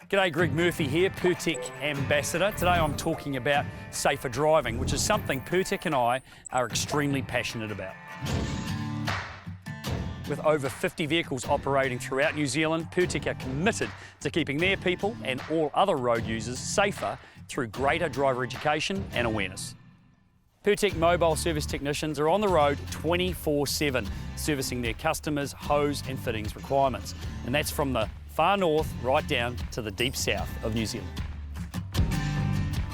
G'day, Greg Murphy here, Purtec Ambassador. Today I'm talking about safer driving, which is something Purtec and I are extremely passionate about. With over 50 vehicles operating throughout New Zealand, Purtec are committed to keeping their people and all other road users safer through greater driver education and awareness. Purtec mobile service technicians are on the road 24/7, servicing their customers' hose and fittings requirements. And that's from the far north right down to the deep south of New Zealand.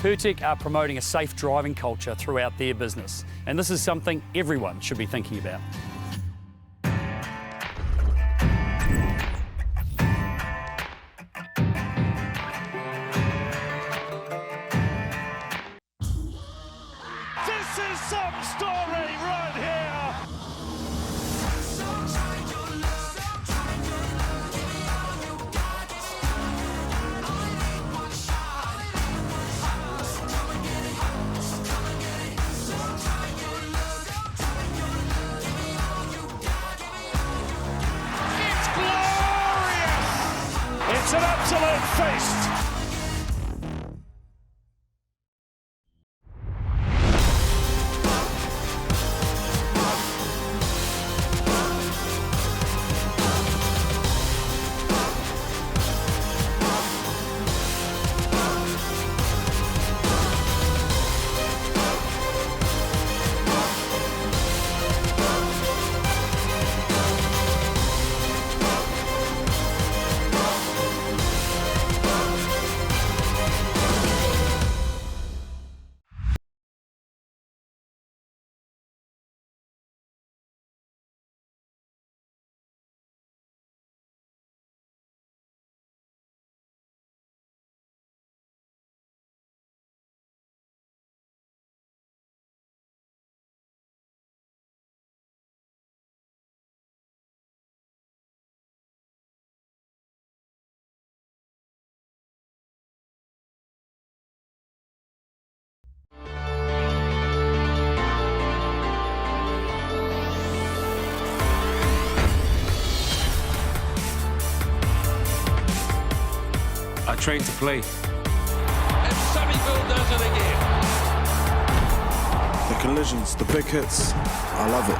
Purtec are promoting a safe driving culture throughout their business, and this is something everyone should be thinking about. This is some story right here. It's glorious. It's an absolute feast. I train to play. And Sunnyville does it again. The collisions, the big hits, I love it.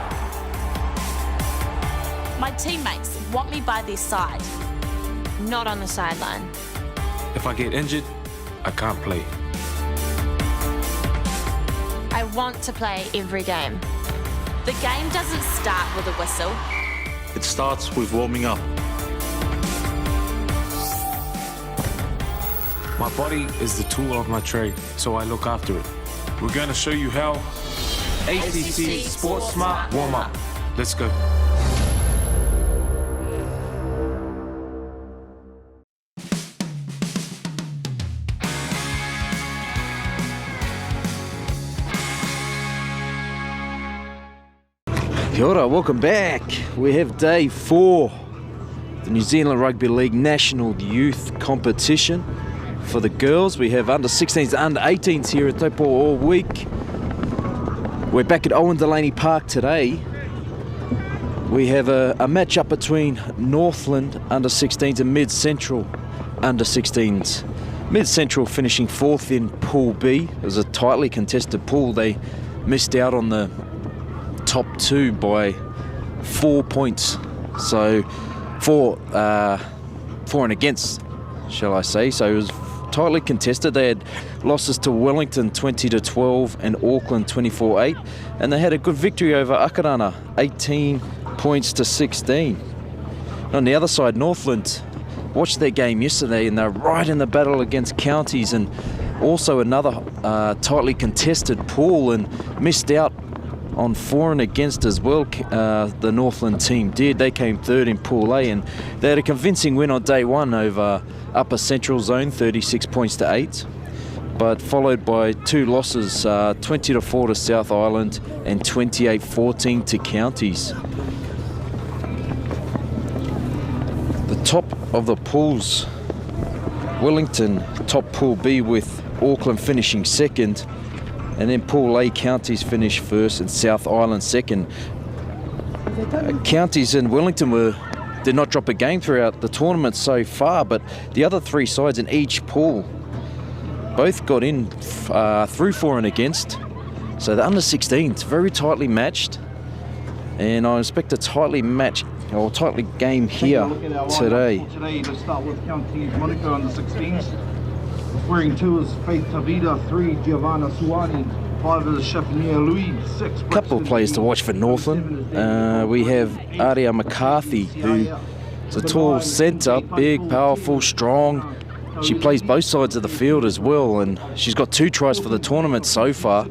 My teammates want me by their side, not on the sideline. If I get injured, I can't play. I want to play every game. The game doesn't start with a whistle. It starts with warming up. My body is the tool of my trade, so I look after it. We're going to show you how. ATC Sports Smart Warm-Up. Let's go. Kia ora, welcome back. We have day 4, the New Zealand Rugby League National Youth Competition. For the girls, we have under 16s, under 18s here at Taupo all week. We're back at Owen Delany Park today. We have a match-up between Northland under 16s and Mid-Central under 16s. Mid-Central finishing 4th in Pool B. It was a tightly contested pool. They missed out on the top 2 by 4 points. So for and against, shall I say. So it was tightly contested. They had losses to Wellington 20-12 and Auckland 24-8, and they had a good victory over Akarana 18 points to 16. On the other side, Northland watched their game yesterday and they're right in the battle against Counties, and also another tightly contested pool, and missed out on for and against as well. The Northland team did. They came 3rd in Pool A, and they had a convincing win on day 1 over Upper Central Zone 36 points to 8, but followed by 2 losses, 20-4 to South Island and 28-14 to Counties. The top of the pools, Wellington top Pool B with Auckland finishing 2nd, and then Pool A, Counties finished 1st and South Island 2nd. Counties and Wellington were did not drop a game throughout the tournament so far, but the other 3 sides in each pool both got in through for and against. So the under-16s very tightly matched, and I expect a tightly game here today. Let's start with County Monaco under-16s. Wearing 2 is Faith Tavita, 3 Giovanna Suani, 5 is Shafania Louis, 6. Couple of players to watch for Northland. We have Aria McCarthy, who is a tall centre, big, powerful, strong. She plays both sides of the field as well, and she's got 2 tries for the tournament so far.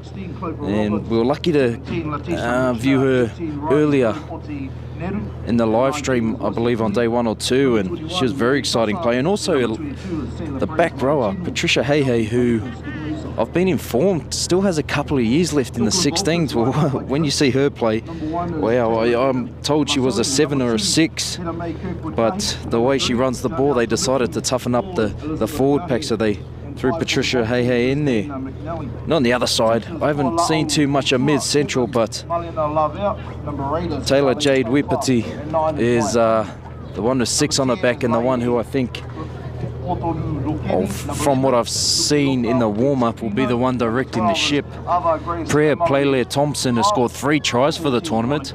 And we were lucky to view her earlier in the live stream, I believe on day 1 or 2, and she was a very exciting player. And also the back rower, Patricia Heihei, who I've been informed still has a couple of years left in the 16s. Well, when you see her play, wow, I'm told she was a 7 or a 6, but the way she runs the ball, they decided to toughen up the forward pack, so they threw Patricia Heihei in there. And on the other side, I haven't seen too much of mid-central, but Taylor Jade Wipati is the one with 6 on her back, and the one who I think, from what I've seen in the warm-up, will be the one directing the ship. Priya Playlere Thompson has scored 3 tries for the tournament.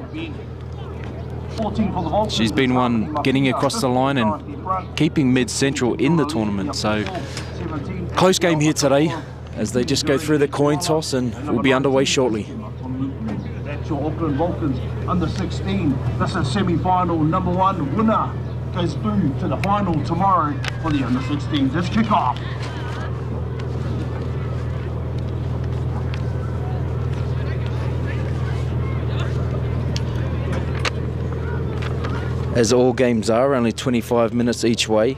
She's been one getting across the line and keeping mid-central in the tournament. So close game here today as they just go through the coin toss, and we'll be underway shortly. That's your Auckland Vulcans under-16. This is semi-final. Number 1 winner goes through to the final tomorrow for the under-16s. Let's kick off. As all games are, only 25 minutes each way.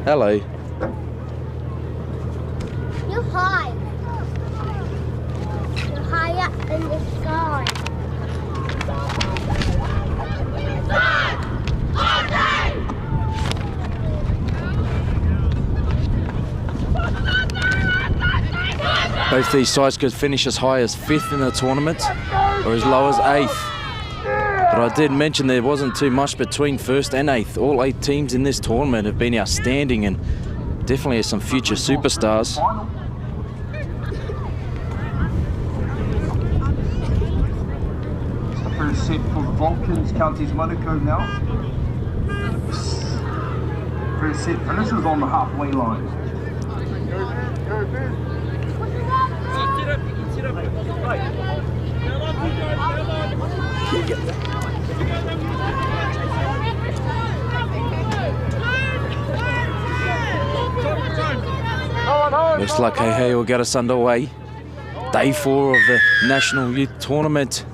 Hello. You're high. You're high up in the sky. Both these sides could finish as high as 5th in the tournament or as low as 8th. But I did mention there wasn't too much between 1st and 8th. All 8 teams in this tournament have been outstanding and definitely some future superstars. It's the first set for the Vulcans, Counties Monaco now. First set finishes on the halfway line. Looks like Heihei will get us underway. Day 4 of the National Youth Tournament.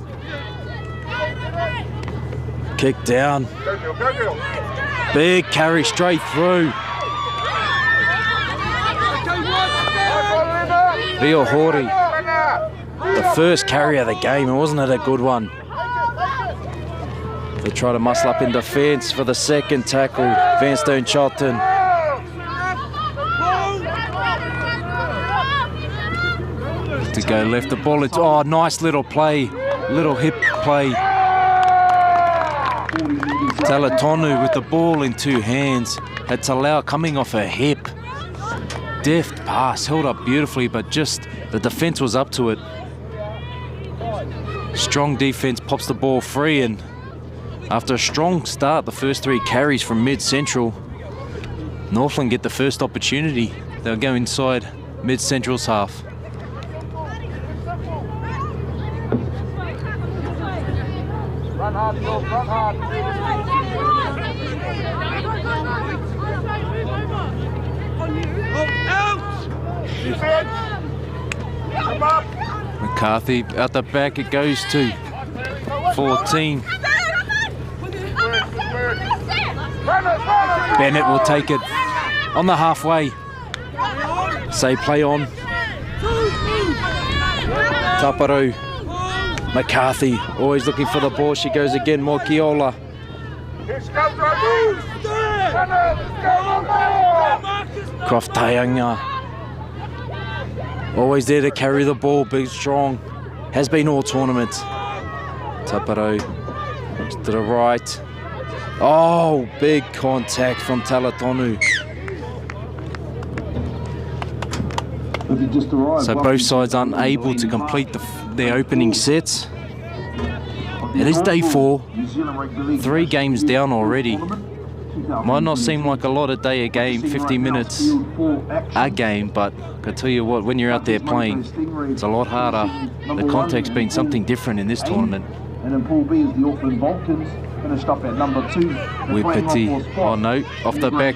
Kick down. Big carry straight through. Rio Hori, the first carry of the game, and wasn't it a good one? They try to muscle up in defence for the second tackle. Vanstone Charlton. To go left, the ball into, oh, nice little play, little hip play. Talatonu with the ball in 2 hands, had Talau coming off her hip. Deft pass, held up beautifully, but just the defence was up to it. Strong defence pops the ball free, and after a strong start, the first 3 carries from mid-central, Northland get the first opportunity. They'll go inside mid-central's half. Run hard, Phil, run hard. McCarthy out the back, it goes to 14. Bennett will take it on the halfway. Say play on. Taparu. McCarthy always looking for the ball. She goes again. Mokiola. Croft-Taionga. Always there to carry the ball, big, strong. Has been all tournament. Taparo to the right. Oh, big contact from Talatonu. So both sides unable to complete their opening sets. It is day 4, 3 games down already. Might not seem like a lot a day a game, 50 minutes a game, but I can tell you what, when you're out there playing, it's a lot harder. The contact's been something different in this tournament. And in Pool B is the Auckland Vulcans, finished up at number 2. Wipiti, oh no, off the back.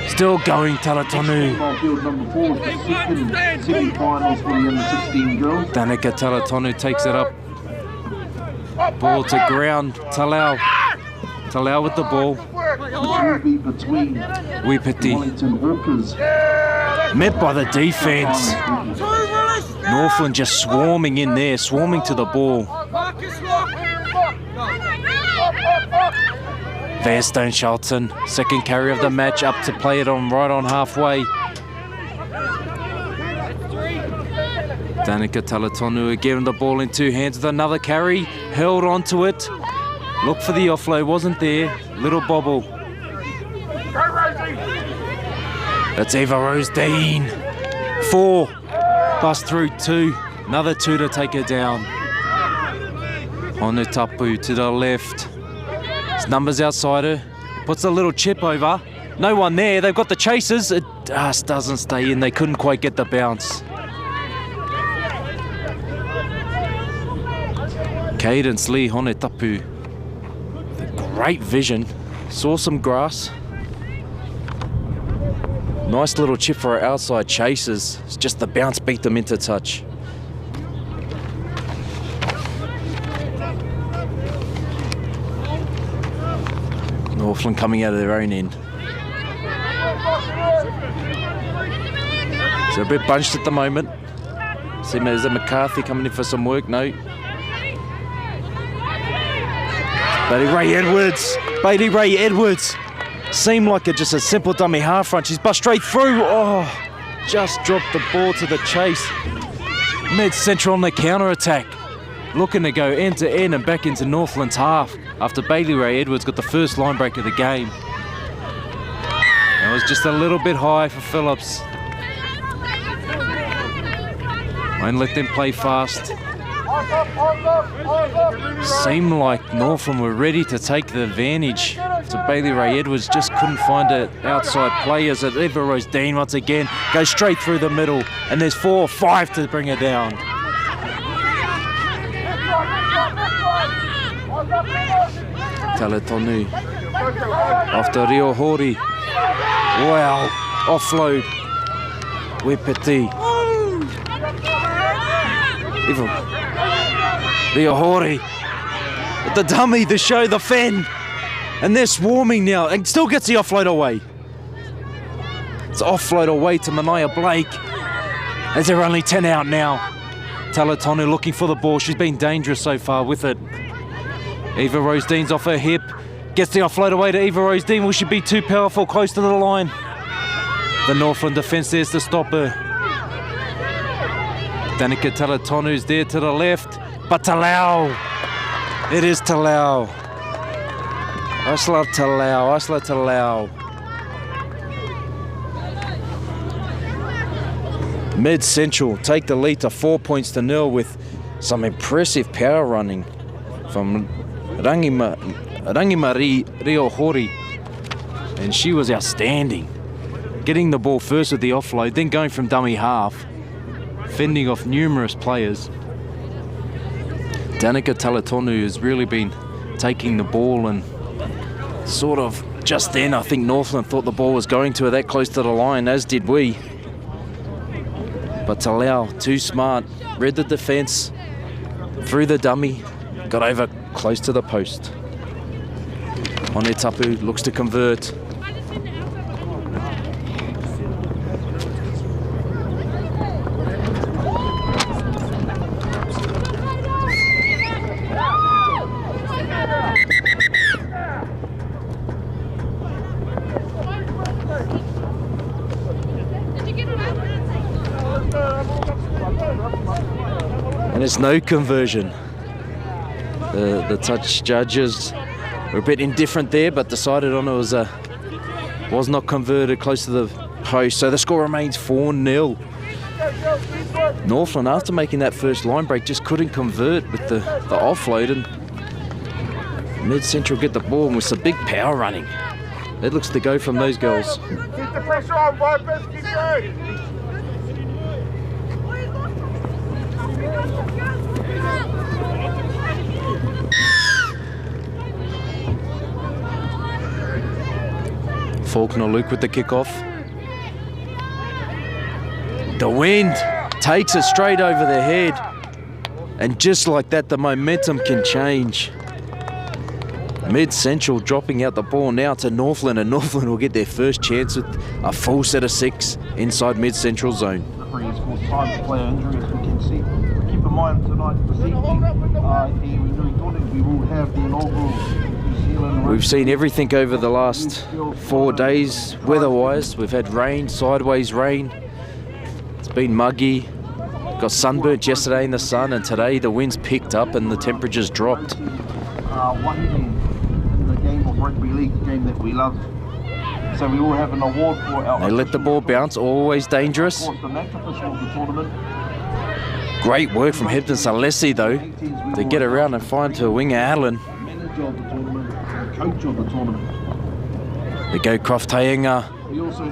Still going, Talatonu. Number 4 is the second semi-finals for the under-16 girls. Danica Talatonu takes it up. Ball to ground, Talau. Talau with the ball. Between Wipiti. Wellington Hawkers. Met by the defence. Northland just swarming in there, swarming to the ball. Fairstone Charlton, second carry of the match, up to play it on right on halfway. Danica Talatonu again the ball in 2 hands with another carry, held onto it. Look for the offload, wasn't there. Little bobble. That's Eva Rose Dean. 4, bust through 2, another 2 to take her down. On the Taupo to the left. His numbers outside her, puts a little chip over. No one there, they've got the chasers. It just doesn't stay in, they couldn't quite get the bounce. Cadence Lee Honetapu. Great vision, saw some grass. Nice little chip for our outside chasers. It's just the bounce beat them into touch. Northland coming out of their own end. So a bit bunched at the moment. See, is it McCarthy coming in for some work? No. Bailey Ray Edwards. Bailey Ray Edwards. Seemed like just a simple dummy half front. She's bust straight through. Oh, just dropped the ball to the chase. Mid-central on the counter-attack. Looking to go end to end and back into Northland's half after Bailey Ray Edwards got the first line break of the game. It was just a little bit high for Phillips. Won't let them play fast. Seemed like Northland were ready to take the advantage. So Bailey Ray Edwards just couldn't find it outside players. At Eva Rose Dean once again goes straight through the middle, and there's 4 or 5 to bring her down. Talatonu after Rio Hori. Wow, offload. Wipiti. Even Rio Hori with the dummy, the show, the fan. And they're swarming now and still gets the offload away. It's offload away to Mania Blake as they're only 10 out now. Talatonu looking for the ball. She's been dangerous so far with it. Eva Rose Dean's off her hip. Gets the offload away to Eva Rose Dean. Will she be too powerful close to the line? The Northland defence there's to stop her. Danica Talatonu's there to the left. But Talau. It is Talau. Asla Talau. Asla Talau. Mid-Central take the lead to 4 points to 0 with some impressive power running from Rangimari Rio Hori, and she was outstanding. Getting the ball first with the offload, then going from dummy half, fending off numerous players. Danica Talatonu has really been taking the ball, and sort of just then I think Northland thought the ball was going to her that close to the line, as did we. But Talau, too smart, read the defence, through the dummy, got over close to the post. Onetapu looks to convert. And it's no conversion. The touch judges were a bit indifferent there, but decided on it was not converted close to the post. So the score remains 4-0. Northland, after making that first line break, just couldn't convert with the offload, and Mid-Central get the ball and with some big power running. It looks to go from those girls. Keep the pressure on, Vipers, keep going. Faulkner Luke with the kickoff. The wind takes it straight over their head. And just like that, the momentum can change. Mid-Central dropping out the ball now to Northland, and Northland will get their first chance with a full set of 6 inside Mid-Central zone. Referee has caused 5 player injury, as we can see. Keep in mind tonight, this evening, here in New Zealand, we will have the inaugural New Zealand. We've seen everything over the last 4 days, weather-wise. We've had rain, sideways rain. It's been muggy. Got sunburnt yesterday in the sun, and today the winds picked up and the temperatures dropped. One game in the game of rugby league, the game that we love. So we will have an award for our... They let the ball bounce, always dangerous. The match official of the tournament. Great work from Hebden Salesi though, to get around and find her winger Allen. Manager of the tournament, and coach of the tournament. They go Croft Taenga,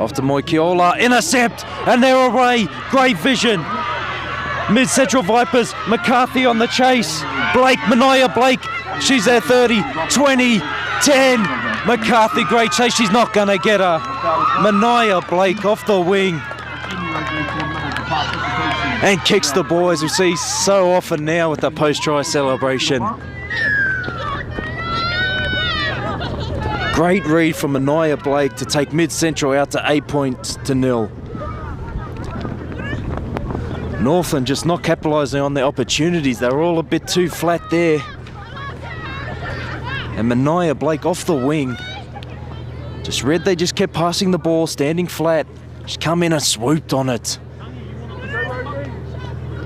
off to Moikiola, intercept, and they're away. Great vision. Mid-Central Vipers, McCarthy on the chase. Blake, Mania Blake, she's there 30, 20, 10. McCarthy, great chase, she's not gonna get her. Mania Blake off the wing. And kicks the ball, as we see so often now with the post-try celebration. Great read from Mania Blake to take Mid-Central out to 8 points to 0. Northland just not capitalising on their opportunities. They were all a bit too flat there. And Mania Blake off the wing. Just read they just kept passing the ball, standing flat. Just come in and swooped on it.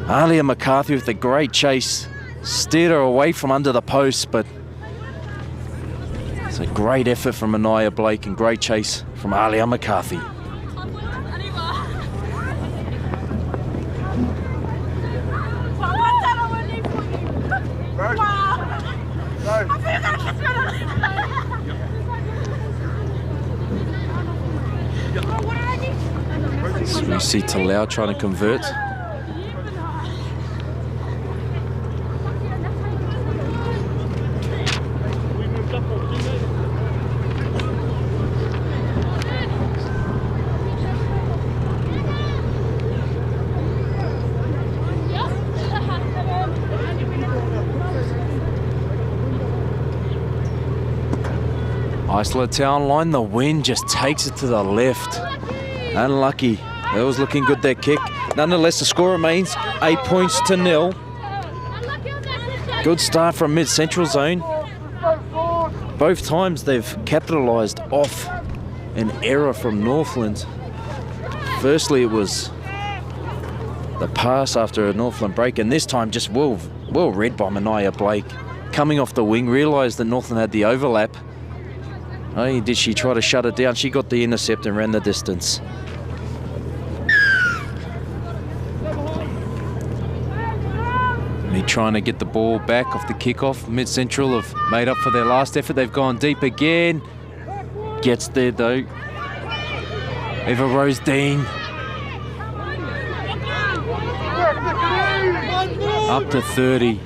Alia McCarthy with a great chase. Steered her away from under the post, but it's a great effort from Mania Blake and great chase from Alia McCarthy. So we see Talau trying to convert. Isla Town line, the wind just takes it to the left. Unlucky. That was looking good, that kick. Nonetheless, the score remains 8 points to 0. Good start from Mid-Central zone. Both times they've capitalised off an error from Northland. Firstly, it was the pass after a Northland break, and this time just well read by Mania Blake. Coming off the wing, realised that Northland had the overlap. Only did she try to shut it down. She got the intercept and ran the distance. They're trying to get the ball back off the kickoff. Mid-Central have made up for their last effort. They've gone deep again. Gets there though. Eva Rose Dean. Up to 30.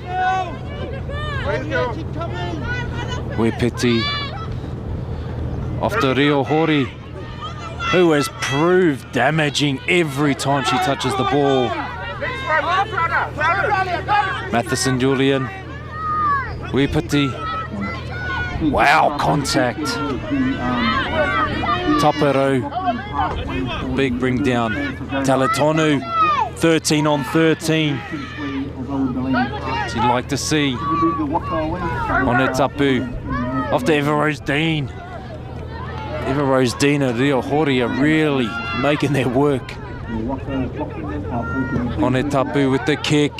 Wepiti. Off to Rio Hori, who has proved damaging every time she touches the ball. Matheson Julian. Wepiti. Wow, contact. Tapero. Big bring down. Talatonu. 13 on 13. As you'd like to see. Onetapu. Off to Eva Rose Dean. Eva Rose Dean and Rio Hori are really making their work. Onetapu with the kick.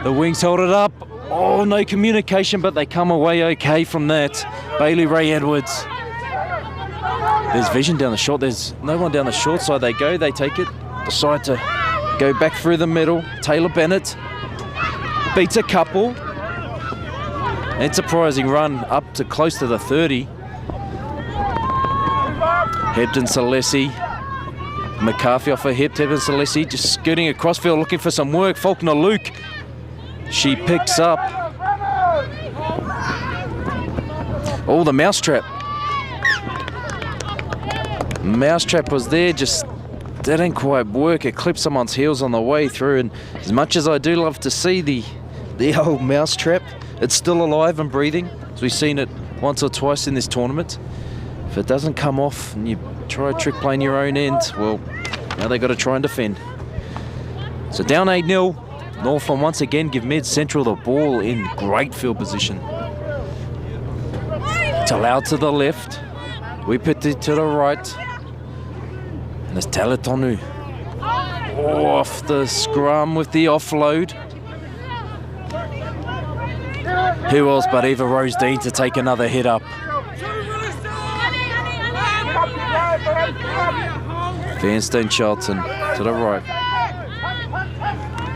The wings held it up. Oh, no communication, but they come away okay from that. Bailey Ray Edwards. There's vision down the short. There's no one down the short side. They go, they take it. Decide to go back through the middle. Taylor Bennett beats a couple. Enterprising run up to close to the 30. Hebden Salesi. McCarthy off her hip. Hebden Salesi just scooting across field looking for some work. Faulkner Luke. She picks up. Oh, the mousetrap. Mousetrap was there, just didn't quite work. It clipped someone's heels on the way through, and as much as I do love to see the old mousetrap, it's still alive and breathing. So we've seen it once or twice in this tournament. If it doesn't come off and you try a trick play in your own end, well, now they've got to try and defend. So down 8-0. Northland once again give Mid Central the ball in great field position. Talau to the left. Wipiti to the right. And there's Talatonu off the scrum with the offload. Who else but Eva Rose Dean to take another hit up. Vanstone Charlton to the right.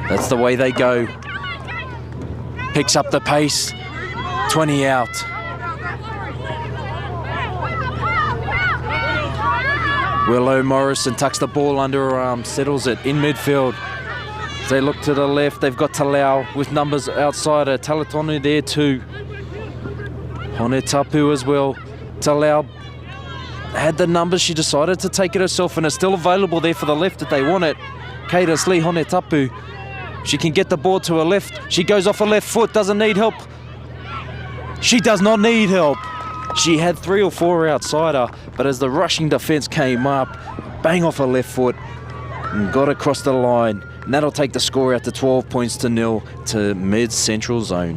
That's the way they go. Picks up the pace. 20 out. Willow Morrison tucks the ball under her arm, settles it in midfield. As they look to the left, they've got Talau with numbers outside her. Talatonu there too. Honetapu as well. Talau had the numbers, she decided to take it herself, and it's still available there for the left if they want it. Cadis Lee Honetapu. She can get the ball to her left. She goes off her left foot, doesn't need help. She does not need help. She had 3 or 4 outside her, but as the rushing defence came up, bang off her left foot and got across the line. And that'll take the score out to 12 points to 0 to Mid Central Zone.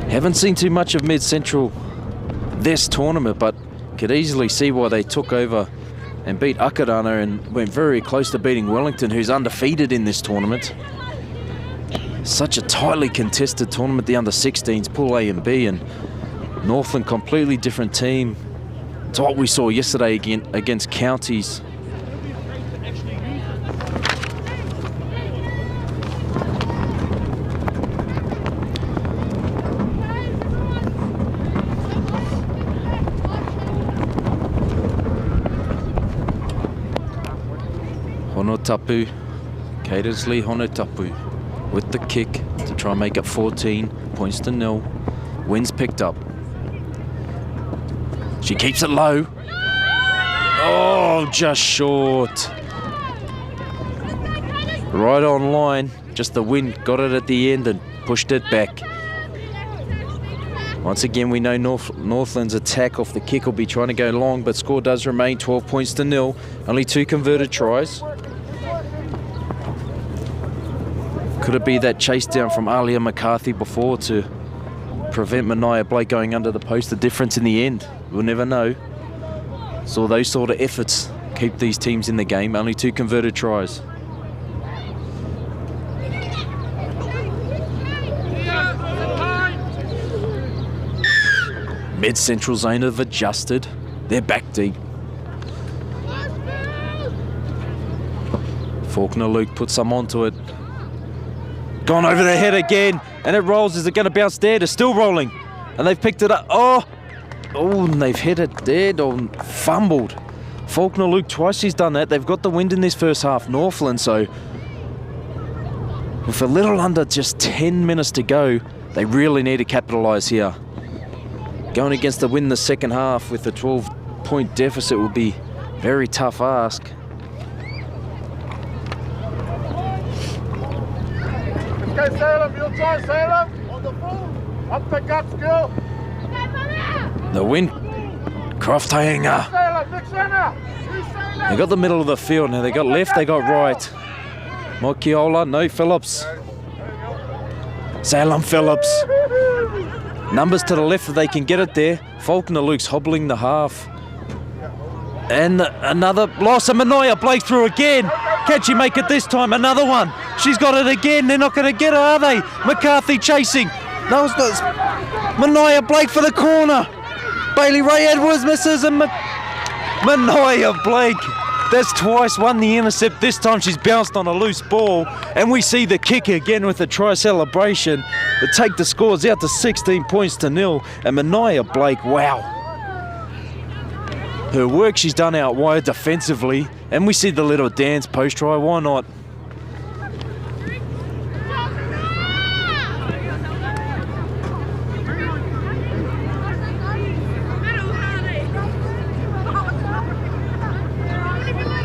Haven't seen too much of Mid Central this tournament, but could easily see why they took over and beat Akadana and went very close to beating Wellington, who's undefeated in this tournament. Such a tightly contested tournament, the under-16s, Pool A and B, and Northland completely different team to what we saw yesterday against Counties. Honotapu, Catersley Honotapu with the kick to try and make it 14 points to 0. Wins picked up. She keeps it low. Oh, just short. Right on line, just the wind got it at the end and pushed it back. Once again, we know Northland's attack off the kick will be trying to go long, but score does remain 12 points to 0. Only 2 converted tries. Could it be that chase down from Alia McCarthy before to prevent Mania Blake going under the post? The difference in the end, we'll never know. So those sort of efforts keep these teams in the game. Only 2 converted tries. Mid Central Zone have adjusted. They're back deep. Faulkner Luke puts some onto it. Gone over the head again, and it rolls. Is it going to bounce dead? It's still rolling, and they've picked it up. Oh, and they've hit it dead or fumbled. Faulkner Luke, twice he's done that. They've got the wind in this first half, Northland, so with a little under just 10 minutes to go, they really need to capitalise here. Going against the wind in the second half with a 12-point deficit would be a very tough ask. Okay, Salem, you'll try Salem. On the full. Up the guts, girl. The wind. Croft Tainga. Salem, big center. They got the middle of the field. Now they got left, they got right. Mokiola, no Phillips. Salem Phillips. Numbers to the left if they can get it there. Faulkner Luke's hobbling the half. And another loss, and Manoia Blake through again. Can she make it this time? Another one. She's got it again. They're not going to get her, are they? McCarthy chasing. No, it's not. Manoia Blake for the corner. Bailey Ray Edwards misses, and Manoia Blake. That's twice won the intercept. This time she's bounced on a loose ball, and we see the kick again with the try celebration to take the scores out to 16 points to 0. And Manoia Blake, wow. Her work she's done out wide defensively, and we see the little dance post-try, why not?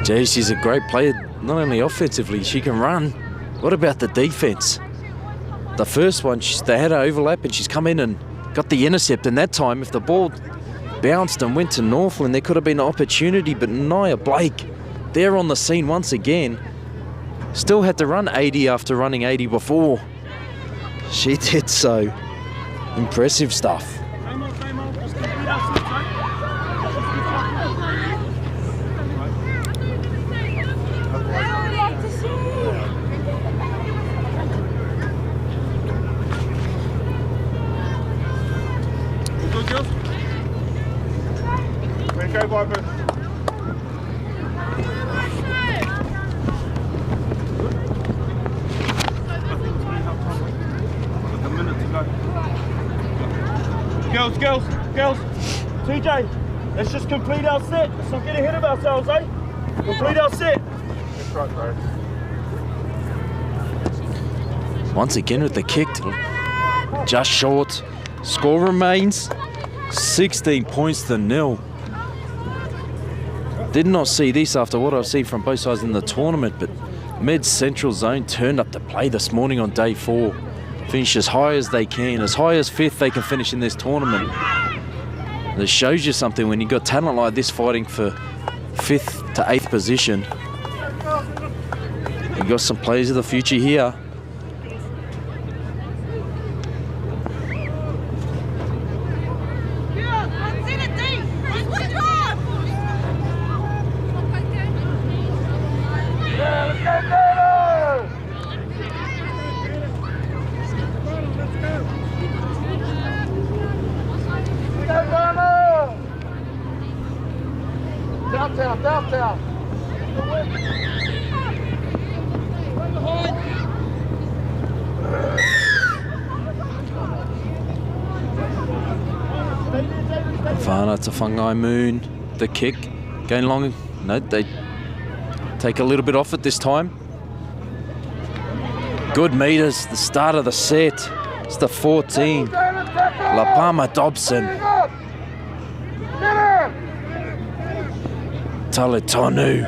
Gee, she's a great player, not only offensively, she can run. What about the defense? The first one, they had an overlap and she's come in and got the intercept, and that time if the ball bounced and went to Northland, there could have been an opportunity, but Nia Blake, there on the scene once again, still had to run 80 after running 80 before. She did so. Impressive stuff. Go, Viper. Girls. TJ, let's just complete our set. Let's not get ahead of ourselves, eh? Complete our set. That's right, bro. Once again with the kick, just short. Score remains 16 points to 0. Did not see this after what I've seen from both sides in the tournament, but Mid-Central Zone turned up to play this morning on day 4. Finish as high as they can, as high as 5th they can finish in this tournament. It shows you something when you've got talent like this fighting for 5th to 8th position. You've got some players of the future here. Downtown. Vana to Whangai Moon. The kick going long. No, they take a little bit off it this time. Good meters, the start of the set. It's the 14. La Palma Dobson. Taletonu.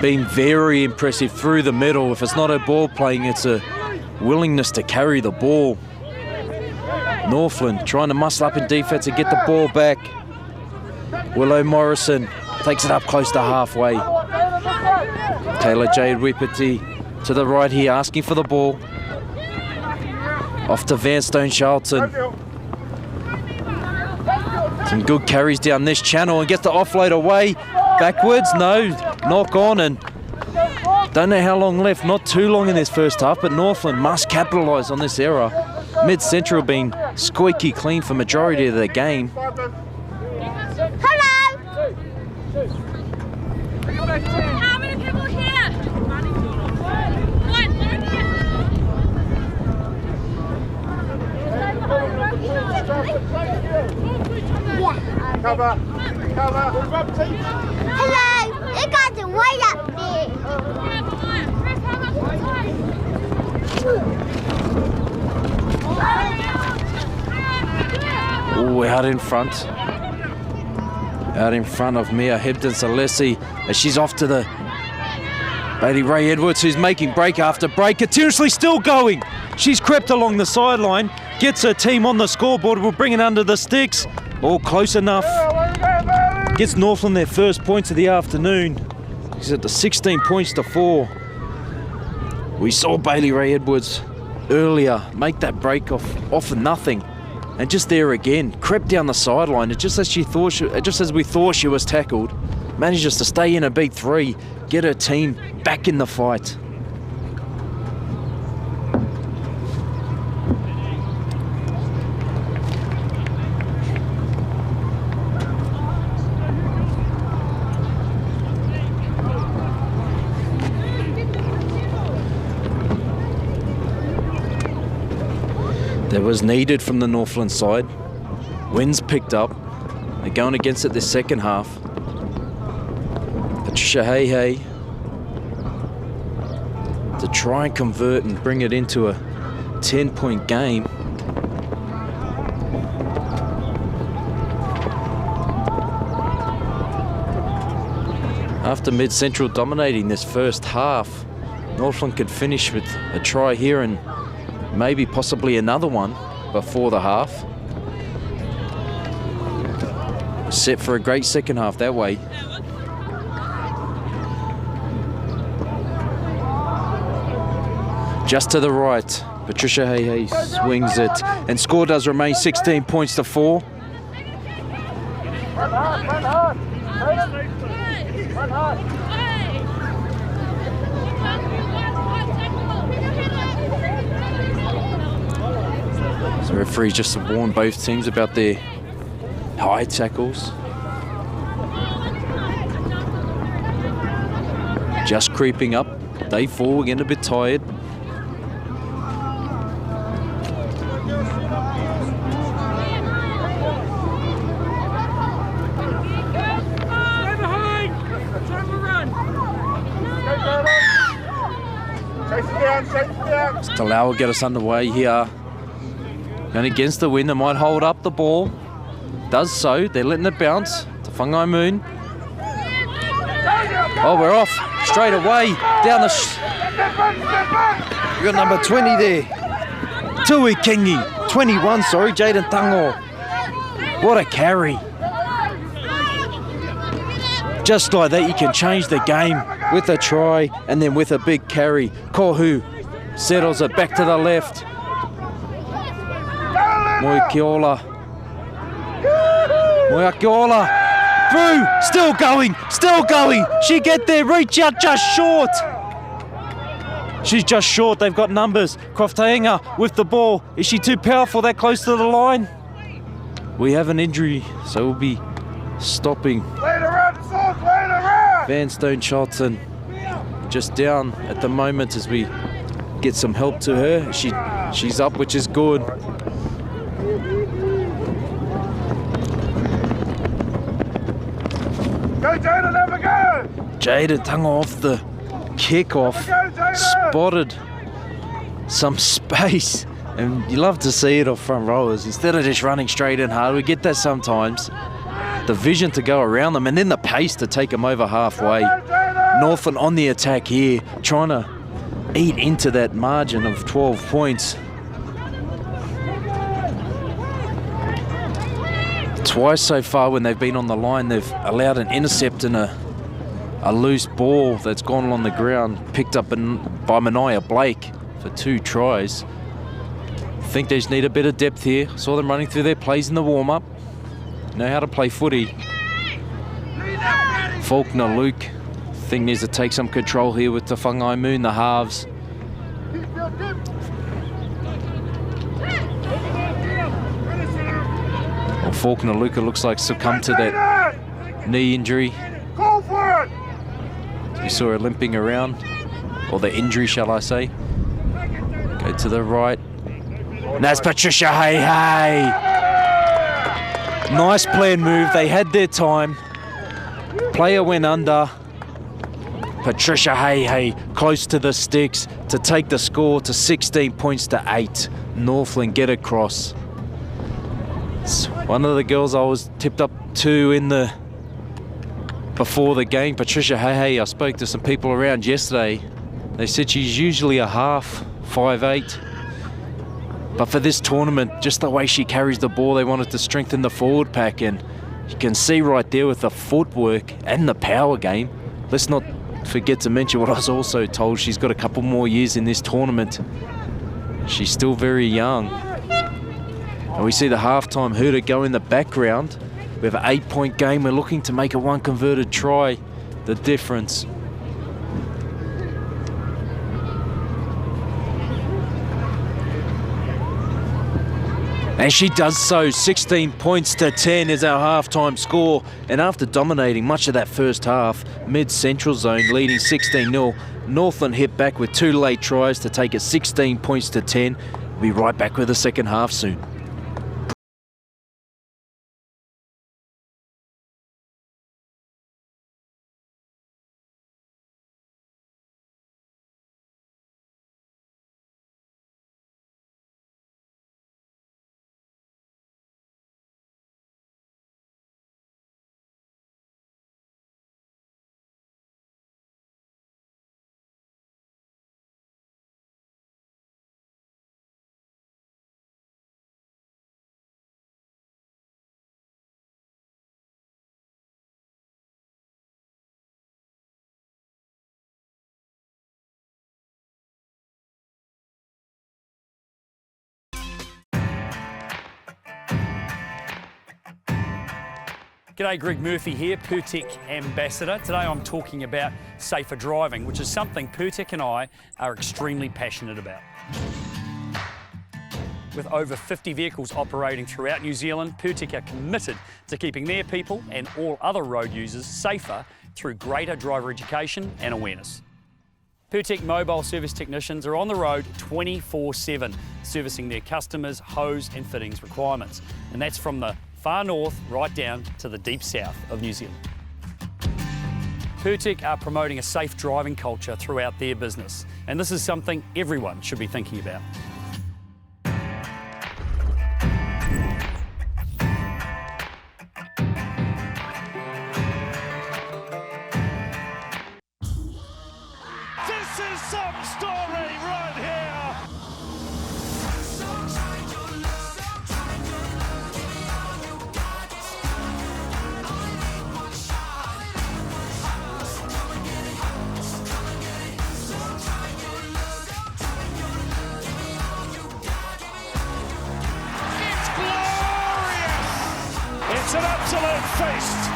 Been very impressive through the middle. If it's not a ball playing, it's a willingness to carry the ball. Northland trying to muscle up in defense and get the ball back. Willow Morrison takes it up close to halfway. Taylor Jade Whippety to the right here, asking for the ball. Off to Vanstone Charlton. Some good carries down this channel and gets the offload away. Backwards, no, knock on, and don't know how long left, not too long in this first half, but Northland must capitalise on this error. Mid-Central being squeaky clean for majority of the game. Hello! How many people here? Cover. Move up, team. Hello! You guys are way up there. Oh, out in front. Out in front of Mia Hebden-Salesi as she's off to the Bailey Ray Edwards, who's making break after break, continuously still going. She's crept along the sideline, gets her team on the scoreboard, will bring it under the sticks. All close enough. Gets Northland their first points of the afternoon. She's at the 16 points to 4. We saw Bailey Ray Edwards earlier make that break off of nothing. And just there again, crept down the sideline. Just as we thought she was tackled, manages to stay in a big 3, get her team back in the fight. That was needed from the Northland side. Winds picked up. They're going against it this second half. Patricia Hey to try and convert and bring it into a 10-point game. After Mid-Central dominating this first half, Northland could finish with a try here and maybe possibly another one before the half. Set for a great second half that way. Just to the right, Patricia Hey swings it, and score does remain 16 points to 4. So the referee just warned both teams about their high tackles. Just creeping up. Day 4, getting a bit tired. Talau will get us underway here. Going against the wind, they might hold up the ball. Does so, they're letting it bounce to Whangai Moon. Oh, we're off straight away down the. We got number 20 there. Tui Kingi, 21, sorry, Jaden Tango. What a carry. Just like that, you can change the game with a try and then with a big carry. Kohu settles it back to the left. Moikiola. Through, still going. She get there, reach out just short. She's just short, they've got numbers. Croftaenga with the ball. Is she too powerful that close to the line? We have an injury, so we'll be stopping. Van Stone Charlton just down at the moment as we get some help to her. She's up, which is good. Jaden Tunga off the kickoff, spotted some space, and you love to see it off front rowers. Instead of just running straight in hard, we get that sometimes. The vision to go around them and then the pace to take them over halfway. Northland on the attack here, trying to eat into that margin of 12 points. Twice so far when they've been on the line, they've allowed an intercept and a loose ball that's gone along the ground, picked up by Mania Blake for 2 tries. I think they just need a bit of depth here. Saw them running through their plays in the warm-up. Know how to play footy. Faulkner Luke, think needs to take some control here with the Whangai Moon, the halves. Well, Faulkner Luke, it looks like succumbed to that knee injury. You saw her limping around, or the injury, shall I say. Go to the right. And that's Patricia Hey. Nice plan move, they had their time. Player went under. Patricia Hey close to the sticks to take the score to 16 points to 8. Northland get across. It's one of the girls I was tipped up to before the game, Patricia Hey. I spoke to some people around yesterday. They said she's usually a half, 5'8". But for this tournament, just the way she carries the ball, they wanted to strengthen the forward pack, and you can see right there with the footwork and the power game. Let's not forget to mention what I was also told. She's got a couple more years in this tournament. She's still very young. And we see the halftime hooter go in the background. We have an 8-point game. We're looking to make a one converted try the difference. And she does so. 16 points to 10 is our halftime score. And after dominating much of that first half, mid-central zone leading 16-0, Northland hit back with 2 late tries to take it 16 points to 10. We'll be right back with the second half soon. G'day, Greg Murphy here, Pertec Ambassador. Today I'm talking about safer driving, which is something Pertec and I are extremely passionate about. With over 50 vehicles operating throughout New Zealand, Pertec are committed to keeping their people and all other road users safer through greater driver education and awareness. Pertec mobile service technicians are on the road 24/7, servicing their customers' hose and fittings requirements. And that's from the far north right down to the deep south of New Zealand. Pertec are promoting a safe driving culture throughout their business, and this is something everyone should be thinking about. This is some story right here. It's an absolute feast.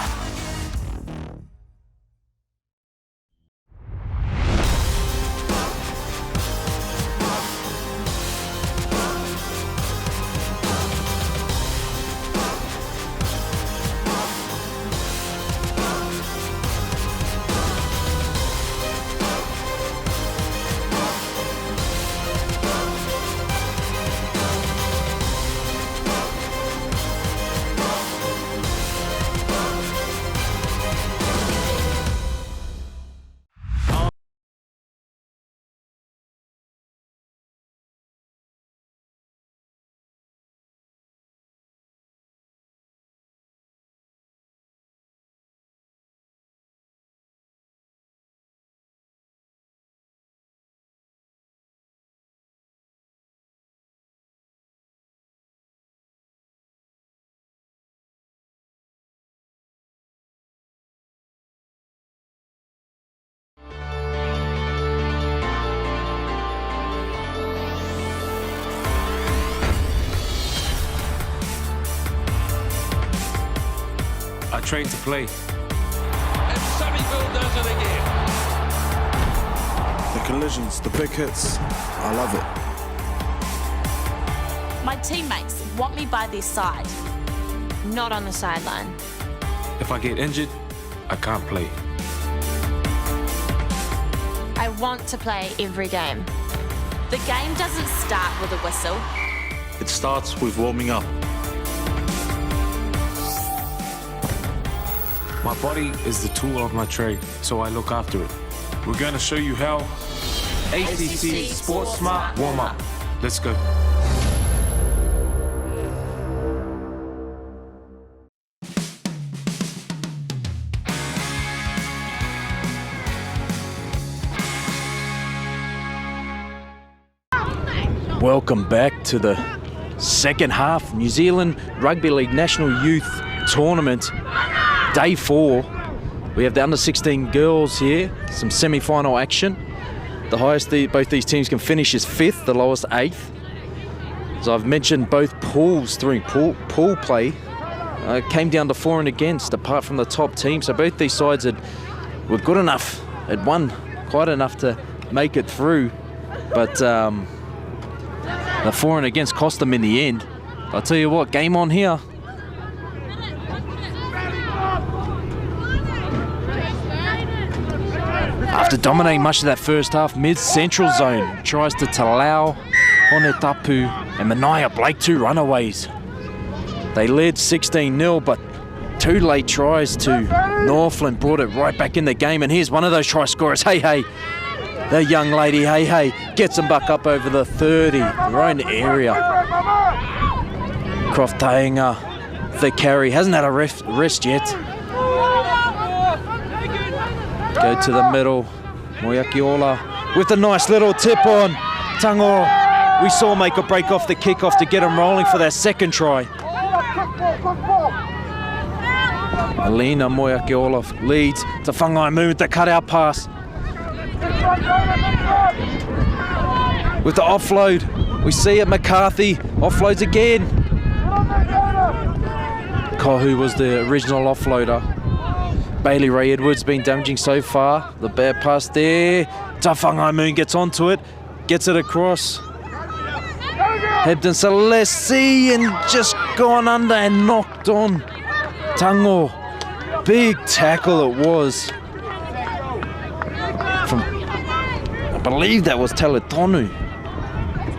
I train to play. And Sunnyville does it again. The collisions, the big hits, I love it. My teammates want me by their side, not on the sideline. If I get injured, I can't play. I want to play every game. The game doesn't start with a whistle. It starts with warming up. My body is the tool of my trade, so I look after it. We're going to show you how. ACC Sports Smart Warm Up. Let's go. Welcome back to the second half. New Zealand Rugby League National Youth Tournament. Day 4. We have the under-16 girls here. Some semi-final action. The highest both these teams can finish is 5th, the lowest 8th. As I've mentioned, both pools during pool play came down to for and against, apart from the top team. So both these sides were good enough, had won quite enough to make it through. But the for and against cost them in the end. I'll tell you what, game on here. After dominating much of that first half, mid-central zone tries to Talau, Honetapu and Mania Blake, 2 runaways. They led 16-0, but 2 late tries to Northland brought it right back in the game. And here's one of those try scorers, Hey, the young lady, Hey, gets them back up over the 30, their own area. Croft Tainga, the carry, hasn't had a rest yet. Go to the middle, Moyakiola with a nice little tip on. Tango, we saw make a break off the kickoff to get him rolling for their second try. Alina Moyakiola leads to Whangai Moon with the cutout pass. With the offload, we see it, McCarthy offloads again. Kohu was the original offloader. Bailey Ray Edwards been damaging so far. The bad pass there. Whangai Moon gets onto it, gets it across. Hebden Celesti and just gone under and knocked on. Tango, big tackle it was. From, I believe that was Teletonu.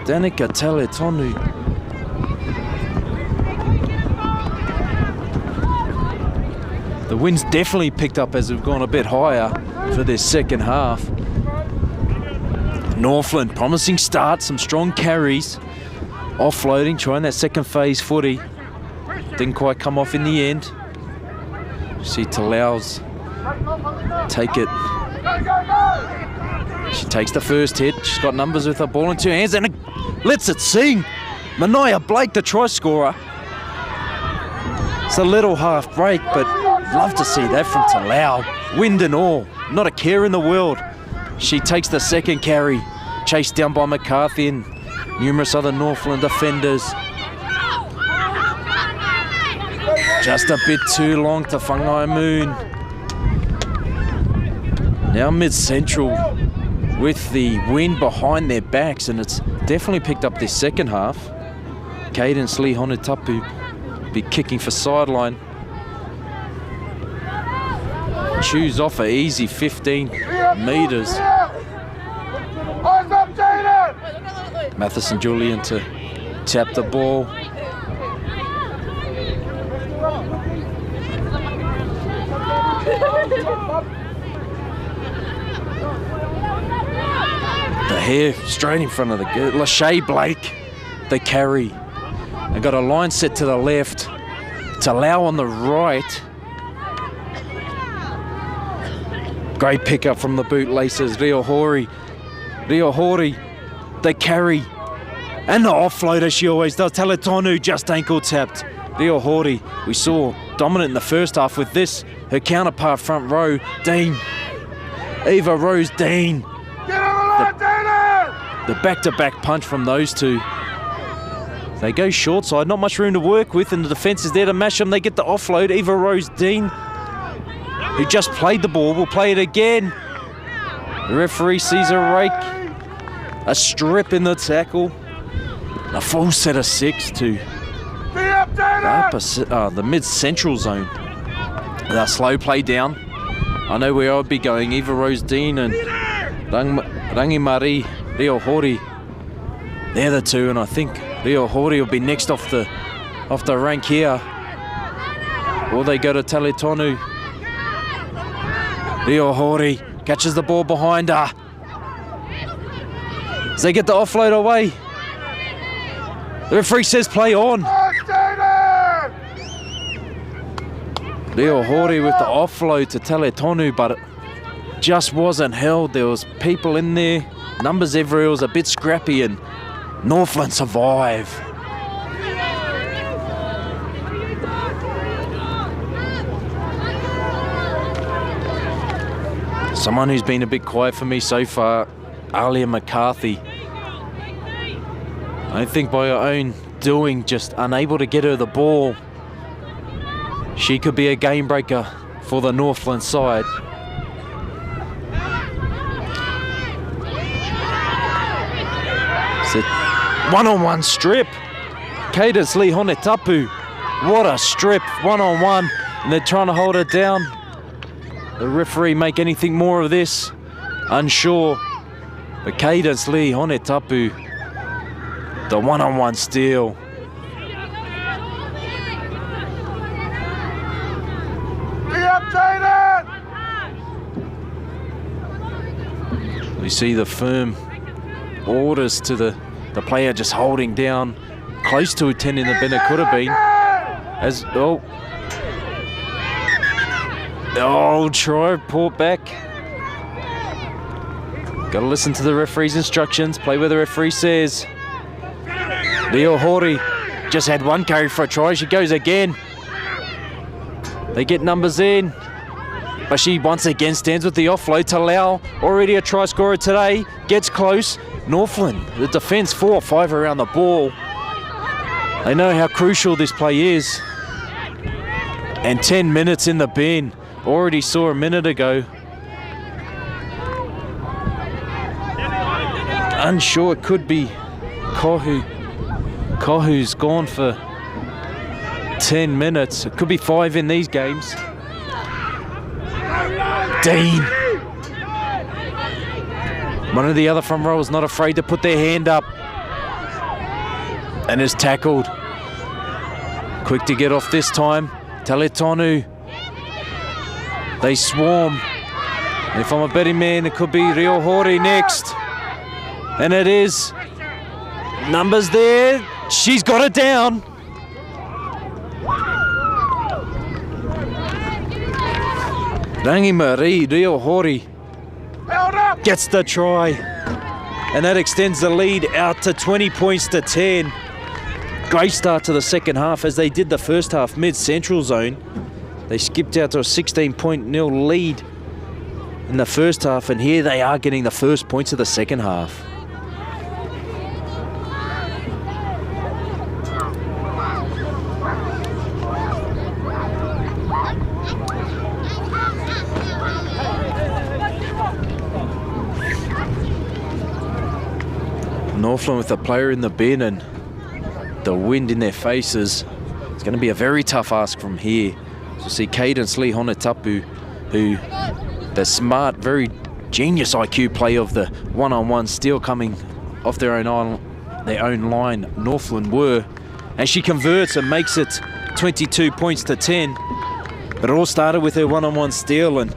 Danica Teletonu. The wind's definitely picked up as we've gone a bit higher for this second half. Northland, promising start, some strong carries. Offloading, trying that second phase footy. Didn't quite come off in the end. See Talau's take it. She takes the first hit. She's got numbers with her ball in 2 hands and lets it sing. Mania Blake, the try scorer. It's a little half break, but love to see that from Talau. Wind and all, not a care in the world. She takes the second carry, chased down by McCarthy and numerous other Northland defenders. Just a bit too long to Whangai Moon. Now mid-central with the wind behind their backs, and it's definitely picked up this second half. Cadence Lee Honetapu be kicking for sideline. Chews off an easy 15 metres. Matheson Julian to tap the ball. The hair straight in front of the girl. Lachey Blake, the carry. They got a line set to the left. Talau on the right. Great pickup from the bootlaces. Rio Hori, the carry. And the offload as she always does. Teletonu just ankle tapped. Rio Hori, we saw dominant in the first half with this. Her counterpart front row, Dean. Eva Rose Dean. The back-to-back punch from those two. They go short side, not much room to work with, and the defence is there to mash them. They get the offload. Eva Rose Dean, who just played the ball, will play it again. The referee sees a rake, a strip in the tackle, a full set of 6 to the mid-central zone. The slow play down. I know where I'd be going. Eva Rose Dean and Rangimari Rio Hori. They're the two, and I think Rio Hori will be next off the rank here. Or they go to Teletonu. Rio Hori catches the ball behind her. As they get the offload away. The referee says play on. Rio Hori with the offload to Teletonu, but it just wasn't held. There was people in there. Numbers everywhere was a bit scrappy, and Northland survive. Someone who's been a bit quiet for me so far, Alia McCarthy. I think by her own doing, just unable to get her the ball, she could be a game breaker for the Northland side. It's a one-on-one strip. Cadence Lee Honetapu. What a strip, one-on-one. And they're trying to hold her down. The referee make anything more of this? Unsure. But Cadence Lee Honetapu, the one-on-one steal. We see the firm orders to the player just holding down close to a 10 in the bin. It could have been. Try, pull back. Got to listen to the referee's instructions. Play where the referee says. Leo Hori just had one carry for a try. She goes again. They get numbers in. But she once again stands with the offload. Talau, already a try scorer today, gets close. Northland, the defence 4 or 5 around the ball. They know how crucial this play is. And 10 minutes in the bin. Already saw a minute ago. Unsure, it could be Kohu. Kohu's gone for 10 minutes. It could be 5 in these games. Dean. One of the other front rowers not afraid to put their hand up. And is tackled. Quick to get off this time. Taletonu. They swarm. If I'm a betting man, it could be Rio Hori next. And it is. Numbers there. She's got it down. Rangi Marie Rio Hori gets the try. And that extends the lead out to 20 points to 10. Great start to the second half as they did the first half mid-central zone. They skipped out to a 16-0 lead in the first half, and here they are getting the first points of the second half. Northland with a player in the bin and the wind in their faces. It's going to be a very tough ask from here. So see Cadence Lee Honetapu, who the smart, very genius IQ play of the one-on-one steal coming off their own line, Northland were. And she converts and makes it 22 points to 10. But it all started with her one-on-one steal, and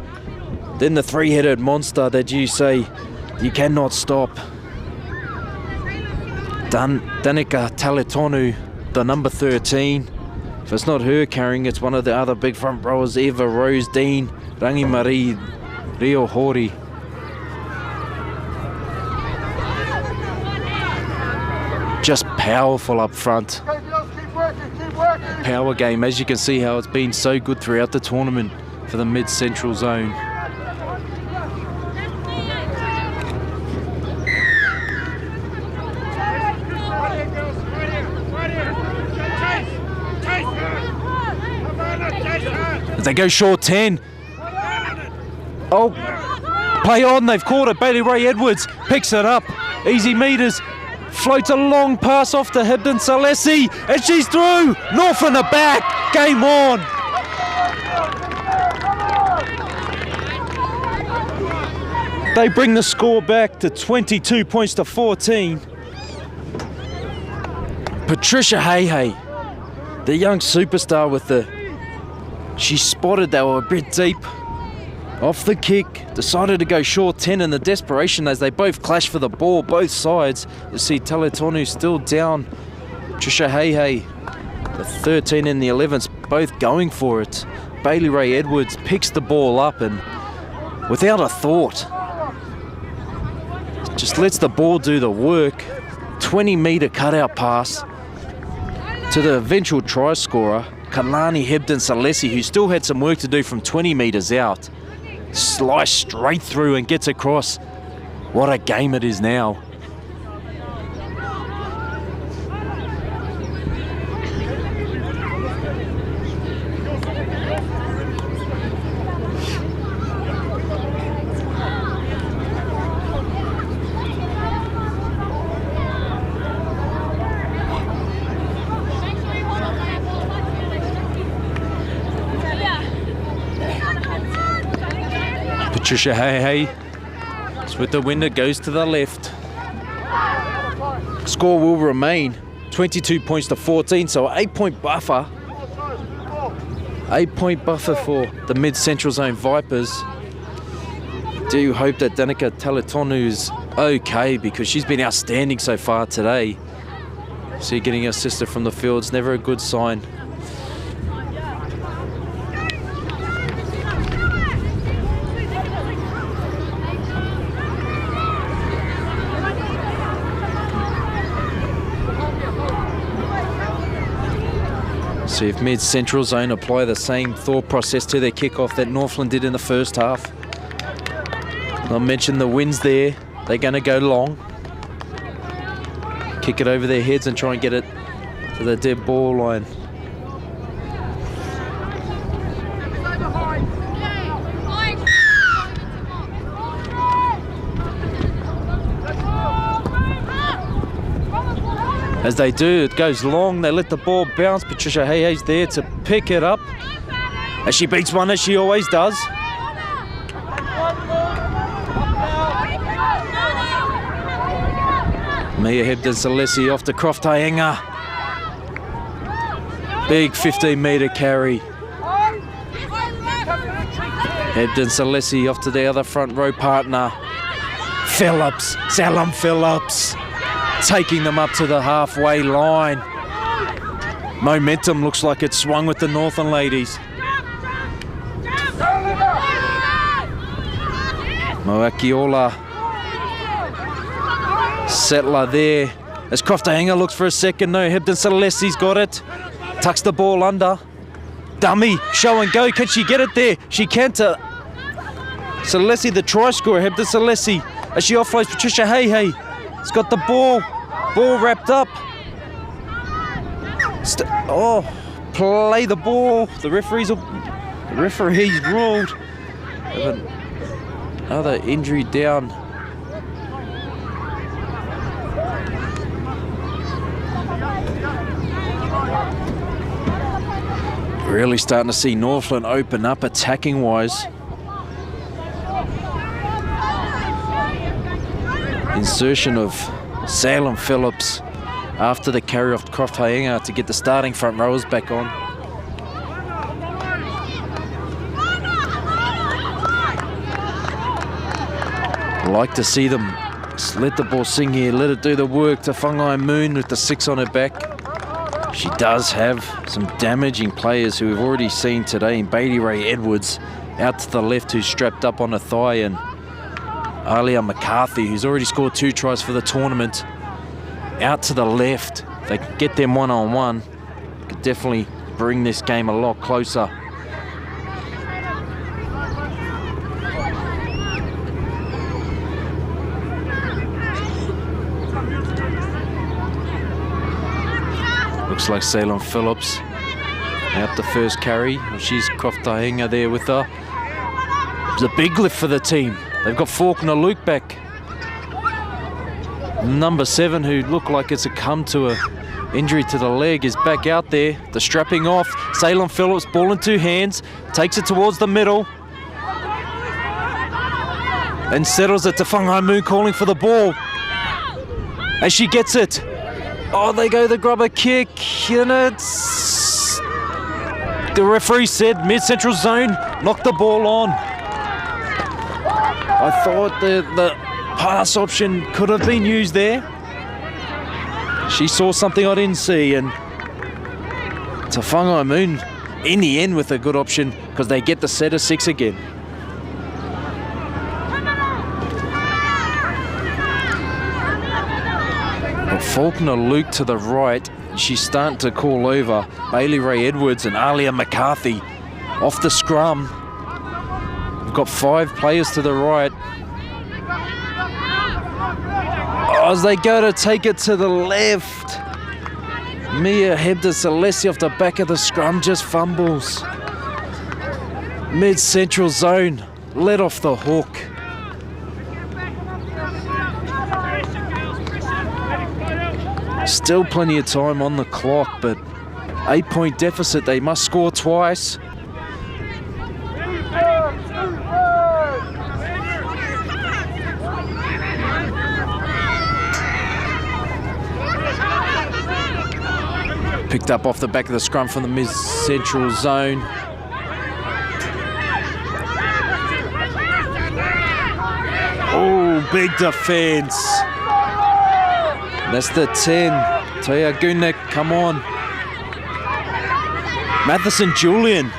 then the three-headed monster that you say you cannot stop. Danica Taletonu, the number 13. If it's not her carrying, it's one of the other big front rowers, Eva Rose Dean, Rangi Marie Rio Hori. Just powerful up front. Power game, as you can see how it's been so good throughout the tournament for the mid-central zone. They go short 10. Oh, play on, they've caught it. Bailey Ray Edwards picks it up. Easy meters. Floats a long pass off to Hibden Salesi, and she's through. Northland are back. Game on. They bring the score back to 22 points to 14. Patricia Hey, the young superstar with the... She spotted they were a bit deep. Off the kick, decided to go short 10 in the desperation as they both clash for the ball, both sides. You see Taletonu still down. Trisha Hey, the 13 and the 11s, both going for it. Bailey Ray Edwards picks the ball up and without a thought, just lets the ball do the work. 20-metre cutout pass to the eventual try scorer, Kalani Hibden Salesi, who still had some work to do from 20 metres out. Slice straight through and gets across. What a game it is now. Patricia Hey. It's with the winner, goes to the left. Score will remain 22 points to 14, so 8-point buffer. 8-point buffer for the mid-central zone Vipers. Do hope that Danica Talitonu's okay, because she's been outstanding so far today. See, getting her sister from the field's never a good sign. See if mid-central zone apply the same thought process to their kickoff that Northland did in the first half. I'll mention the winds there. They're going to go long. Kick it over their heads and try and get it to the dead ball line. As they do, it goes long. They let the ball bounce. Patricia Hay's there to pick it up. As she beats one, as she always does. Mia Hebden-Salesi off to Croft Taenga. Big 15-metre carry. Hebden-Salesi off to the other front row partner. Phillips, Salem Phillips. Taking them up to the halfway line. Momentum looks like it swung with the Northern ladies. Moakiola. Settler there. As Croftahanger looks for a second. No, Hebden-Salesi's got it. Tucks the ball under. Dummy, show and go. Can she get it there? She can to Salesi, the try scorer. Hebden-Salesi as she offloads Patricia Hey. It's got the ball wrapped up. Play the ball. The referees ruled. Another injury down. Really starting to see Northland open up attacking wise. Insertion of Salem Phillips after the carry off Croft Haenga to get the starting front rowers back on. Like to see them let the ball sing here, let it do the work to Whangai Moon with the 6 on her back. She does have some damaging players who we've already seen today in Bailey Ray Edwards out to the left, who's strapped up on a thigh, and Alia McCarthy, who's already scored 2 tries for the tournament, out to the left. If they can get them one-on-one, could definitely bring this game a lot closer. Looks like Salem Phillips out the first carry. She's Croft Taenga there with her. It's a big lift for the team. They've got Faulkner Luke back. Number 7, who looked like it's succumbed to a injury to the leg, is back out there. The strapping off. Salem Phillips, ball in 2 hands, takes it towards the middle and settles it to Whangai Moon, calling for the ball. As she gets it. Oh, they go the grubber kick, and it's... The referee said mid-central zone, knock the ball on. I thought the pass option could have been used there. She saw something I didn't see, and to Whangai Moon in the end with a good option, because they get the set of 6 again. Faulkner Luke to the right. She's starting to call over Bailey Ray Edwards and Alia McCarthy off the scrum. We've got 5 players to the right. Oh, as they go to take it to the left, Mia Hebden-Salesi off the back of the scrum just fumbles. Mid-central zone, let off the hook. Still plenty of time on the clock, but 8-point deficit. They must score twice. Picked up off the back of the scrum from the mid-central zone. Oh, big defence. That's the 10. Toya Gunek, come on. Matheson Julian.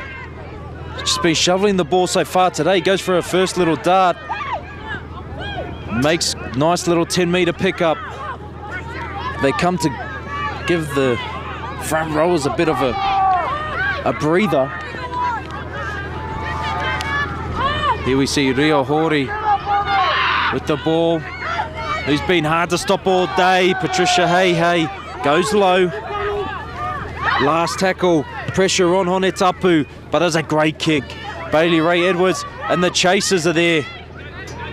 Just been shoveling the ball so far today. Goes for her first little dart. Makes nice little 10-metre pickup. They come to give the front rowers a bit of a breather. Here we see Rio Hori with the ball, who's been hard to stop all day. Patricia Hey goes low. Last tackle, pressure on Hone Tapu, but there's a great kick. Bailey Ray Edwards and the chasers are there.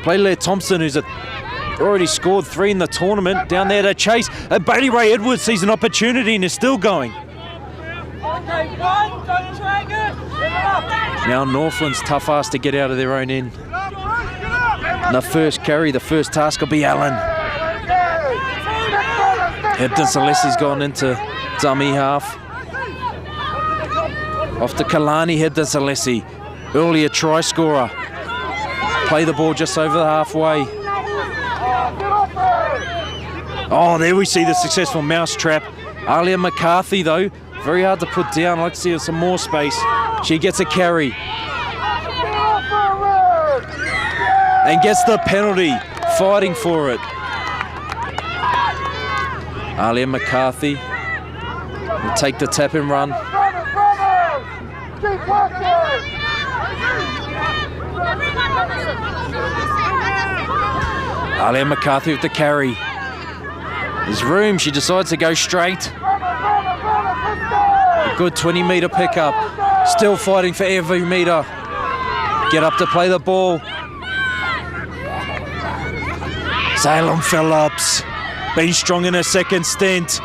Playlere Thompson, who's already scored 3 in the tournament, down there to chase. And Bailey Ray Edwards sees an opportunity and is still going. Now Northland's tough ass to get out of their own end. And the first carry, the first task will be Allen. Hebden Salesi's gone into dummy half. Off to Kalani, Hebden Salesi, earlier try scorer. Play the ball just over the halfway. Oh, there we see the successful mouse trap. Alia McCarthy, though, very hard to put down. I'd like to see some more space. She gets a carry. And gets the penalty, fighting for it. Alia McCarthy will take the tap and run. Alia McCarthy with the carry. There's room, she decides to go straight. A good 20-metre pickup. Still fighting for every metre. Get up to play the ball. Salem Phillips, been strong in her second stint.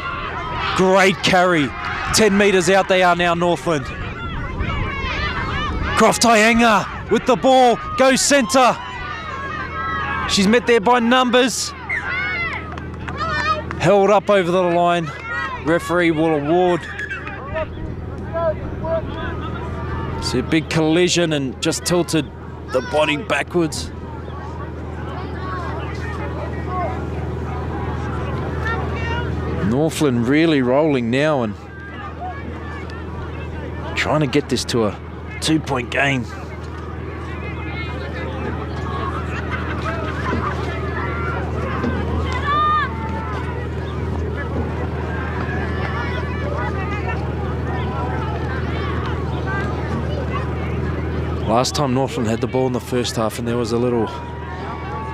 Great carry. 10 metres out they are now, Northland. Croft Taianga with the ball, goes centre. She's met there by numbers. Held up over the line. Referee will award. See a big collision and just tilted the body backwards. Northland really rolling now and trying to get this to a 2-point game. Last time Northland had the ball in the first half and there was a little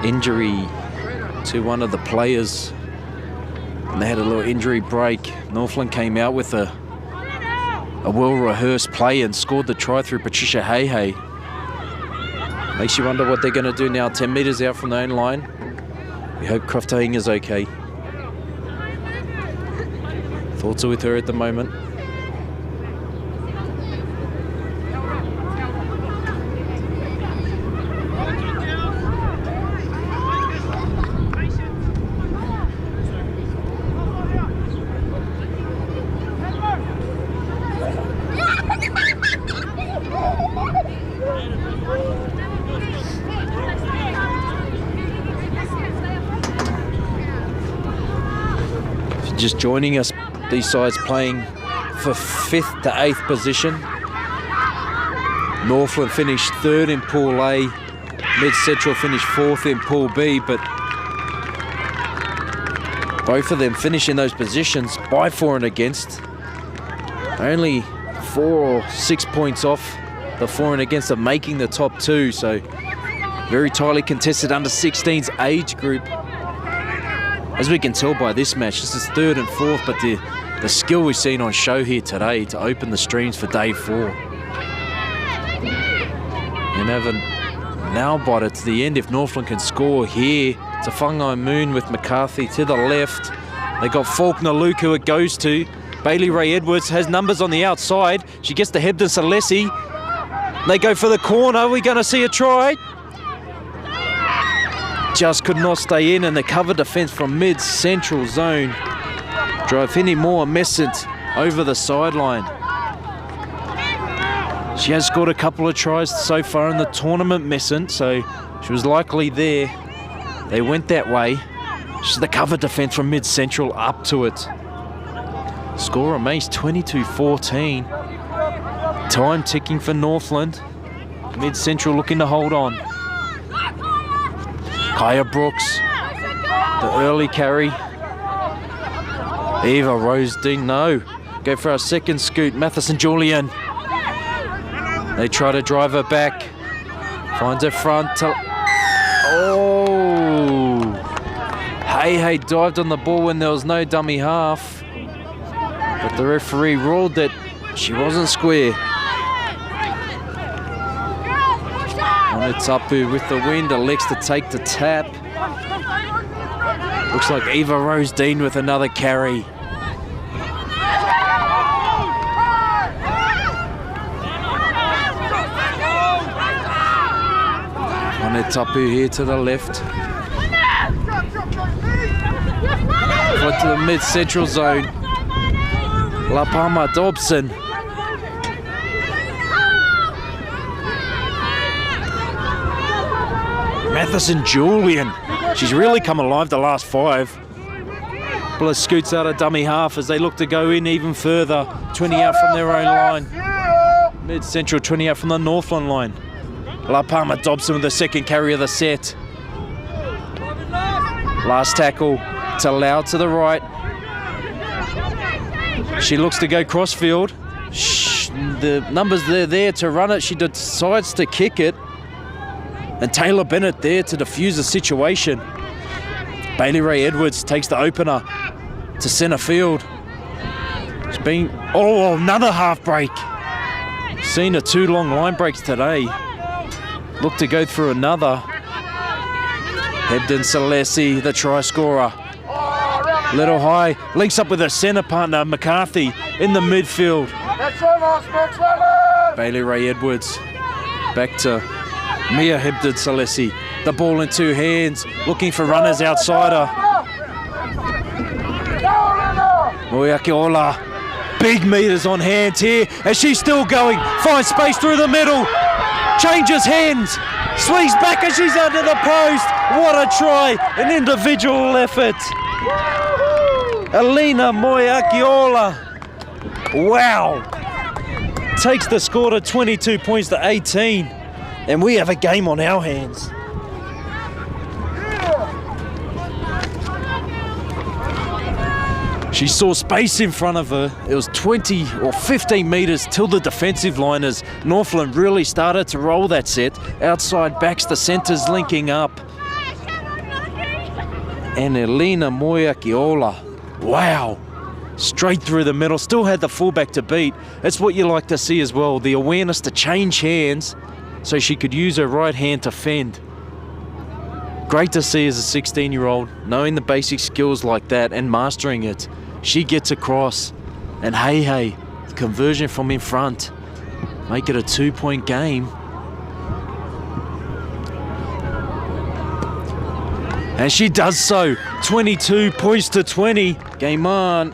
injury to one of the players. And they had a little injury break. Northland came out with a well-rehearsed play and scored the try through Patricia Hey. Makes you wonder what they're going to do now. 10 metres out from their own line. We hope Crofting is okay. Thoughts are with her at the moment. Just joining us, these sides playing for 5th to 8th position. Northland finished 3rd in Pool A, Mid-Central finished 4th in Pool B, but both of them finishing those positions by for and against. Only 4 or 6 points off the for and against of making the top 2, so very tightly contested under 16's age group. As we can tell by this match, this is 3rd and 4th, but the skill we've seen on show here today to open the streams for day 4. And have a nail-biter to the end if Northland can score here. It's a Whangai Moon with McCarthy to the left. They got Faulkner Luke who it goes to. Bailey Ray Edwards has numbers on the outside. She gets to Hebden Salesi. They go for the corner. Are we going to see a try? Just could not stay in, and the cover defence from mid-central zone. Drive any more Messent over the sideline. She has scored a couple of tries so far in the tournament, Messant, so she was likely there. They went that way. She's the cover defence from mid-central up to it. Score remains 22-14. Time ticking for Northland. Mid-central looking to hold on. Kaya Brooks, the early carry. Eva Rosedine, no. Go for our second scoot, Matheson Julian. They try to drive her back. Finds her front. Oh! Hey dived on the ball when there was no dummy half. But the referee ruled that she wasn't square. On Taupo with the wind, elects to take the tap. Looks like Eva Rosedine with another carry. On Taupo here to the left. Foot to the mid-central zone. La Palma Dobson. Matheson Julian. She's really come alive the last 5. Bliss scoots out a dummy half as they look to go in even further. 20 out from their own line. Mid-central 20 out from the Northland line. La Palma Dobson with the second carry of the set. Last tackle to Lau to the right. She looks to go crossfield. The numbers there to run it. She decides to kick it. And Taylor Bennett there to defuse the situation. Bailey Ray Edwards takes the opener to centre field. It's been, another half break. Seen 2 long line breaks today. Look to go through another. Hebden Salesi, the try scorer. Little high, links up with her centre partner, McCarthy, in the midfield. Bailey Ray Edwards, back to Mia Hebden Salesi. The ball in 2 hands, looking for runners outside her. Moiakiola, big meters on hands here, and she's still going. Finds space through the middle. Changes hands, swings back and she's under the post. What a try, an individual effort. Alina Moiakiola, wow. Takes the score to 22 points to 18. And we have a game on our hands. She saw space in front of her. It was 20 or 15 metres till the defensive line as Northland really started to roll that set. Outside backs, the centres linking up. And Elena Moiakiola, wow. Straight through the middle, still had the fullback to beat. That's what you like to see as well, the awareness to change hands so she could use her right hand to fend. Great to see as a 16-year-old, knowing the basic skills like that and mastering it. She gets across, and hey, conversion from in front. Make it a 2-point game. And she does so, 22 points to 20. Game on.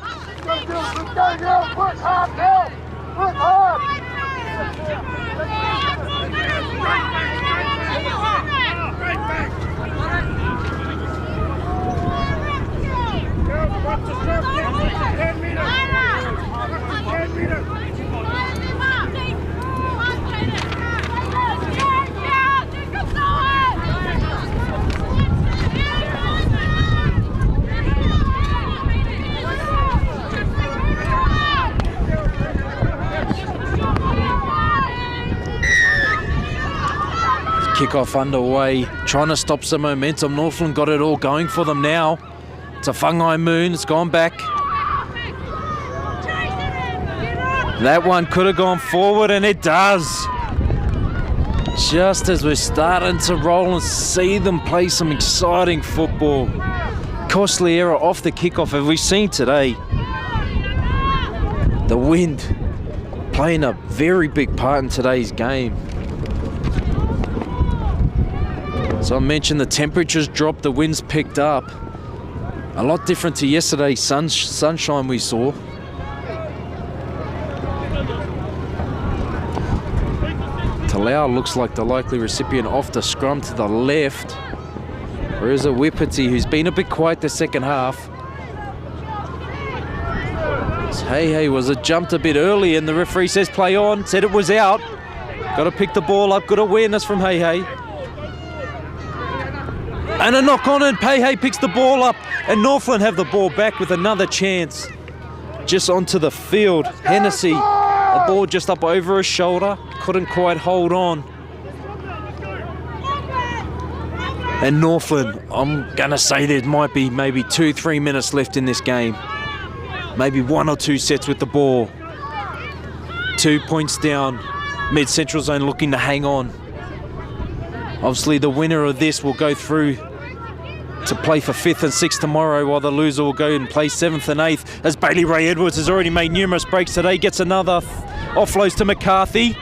Kickoff underway, trying to stop some momentum. Northland got it all going for them now. To Whangai Moon, it's gone back. That one could have gone forward, and it does. Just as we're starting to roll and see them play some exciting football. Costly error off the kickoff, as we've seen today. The wind playing a very big part in today's game. So I mentioned the temperatures dropped, the winds picked up. A lot different to yesterday's sunshine we saw. Palau looks like the likely recipient off the scrum to the left. Or is it Whippity, who's been a bit quiet the second half? Hey was it jumped a bit early and the referee says play on, said it was out. Got to pick the ball up, good awareness from Hey. And a knock on and Hey picks the ball up and Northland have the ball back with another chance. Just onto the field, Hennessy, a ball just up over his shoulder, couldn't quite hold on. And Northland, I'm gonna say there might be maybe 2-3 minutes left in this game. Maybe 1 or 2 sets with the ball. 2 points down, mid-central zone looking to hang on. Obviously the winner of this will go through to play for 5th and 6th tomorrow, while the loser will go and play 7th and 8th, as Bailey Ray Edwards has already made numerous breaks today, gets another offloads to McCarthy.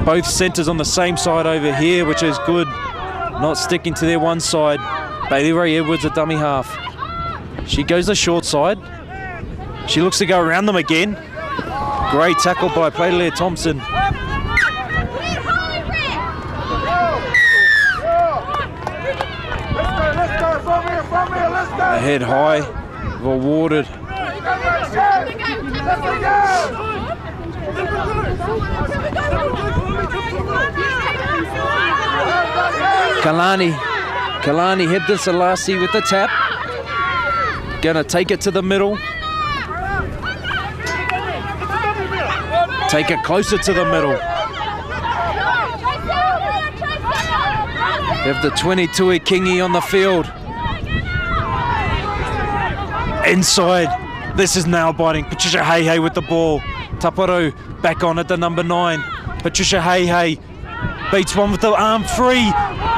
Both centres on the same side over here, which is good. Not sticking to their one side. Bailey Ray Edwards, a dummy half. She goes the short side. She looks to go around them again. Great tackle by Playlair Thompson. A head high, rewarded. Kalani Hebden Selassie with the tap. Gonna take it to the middle. Take it closer to the middle. We have the 22 Kingi on the field. Inside. This is nail biting. Patricia Hey with the ball. Taparo back on at the number 9. Patricia Hey beats one with the arm free.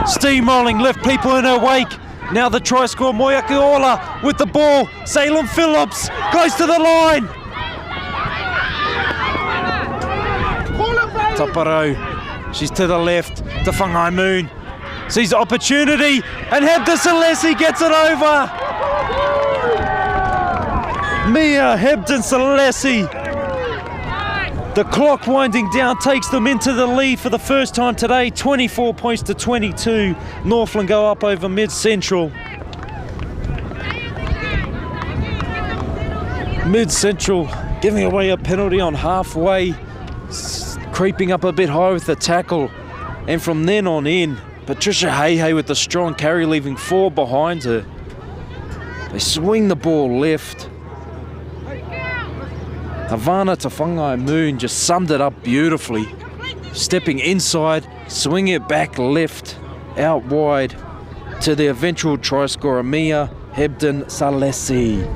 Steamrolling, left people in her wake. Now the try scorer, Moyaki Ola with the ball. Salem Phillips close to the line. Taparo, she's to the left. To Whangai Moon. Sees the opportunity and Hebden Selassie gets it over. Mia Hebden Selassie. The clock winding down takes them into the lead for the first time today. 24 points to 22. Northland go up over Mid-Central. Mid-Central giving away a penalty on halfway. Creeping up a bit high with the tackle. And from then on in, Patricia Hey with the strong carry, leaving 4 behind her. They swing the ball left. Havana to Whangai Moon just summed it up beautifully. Stepping inside, swinging it back left, out wide to the eventual try scorer, Mia Hebden Selassie.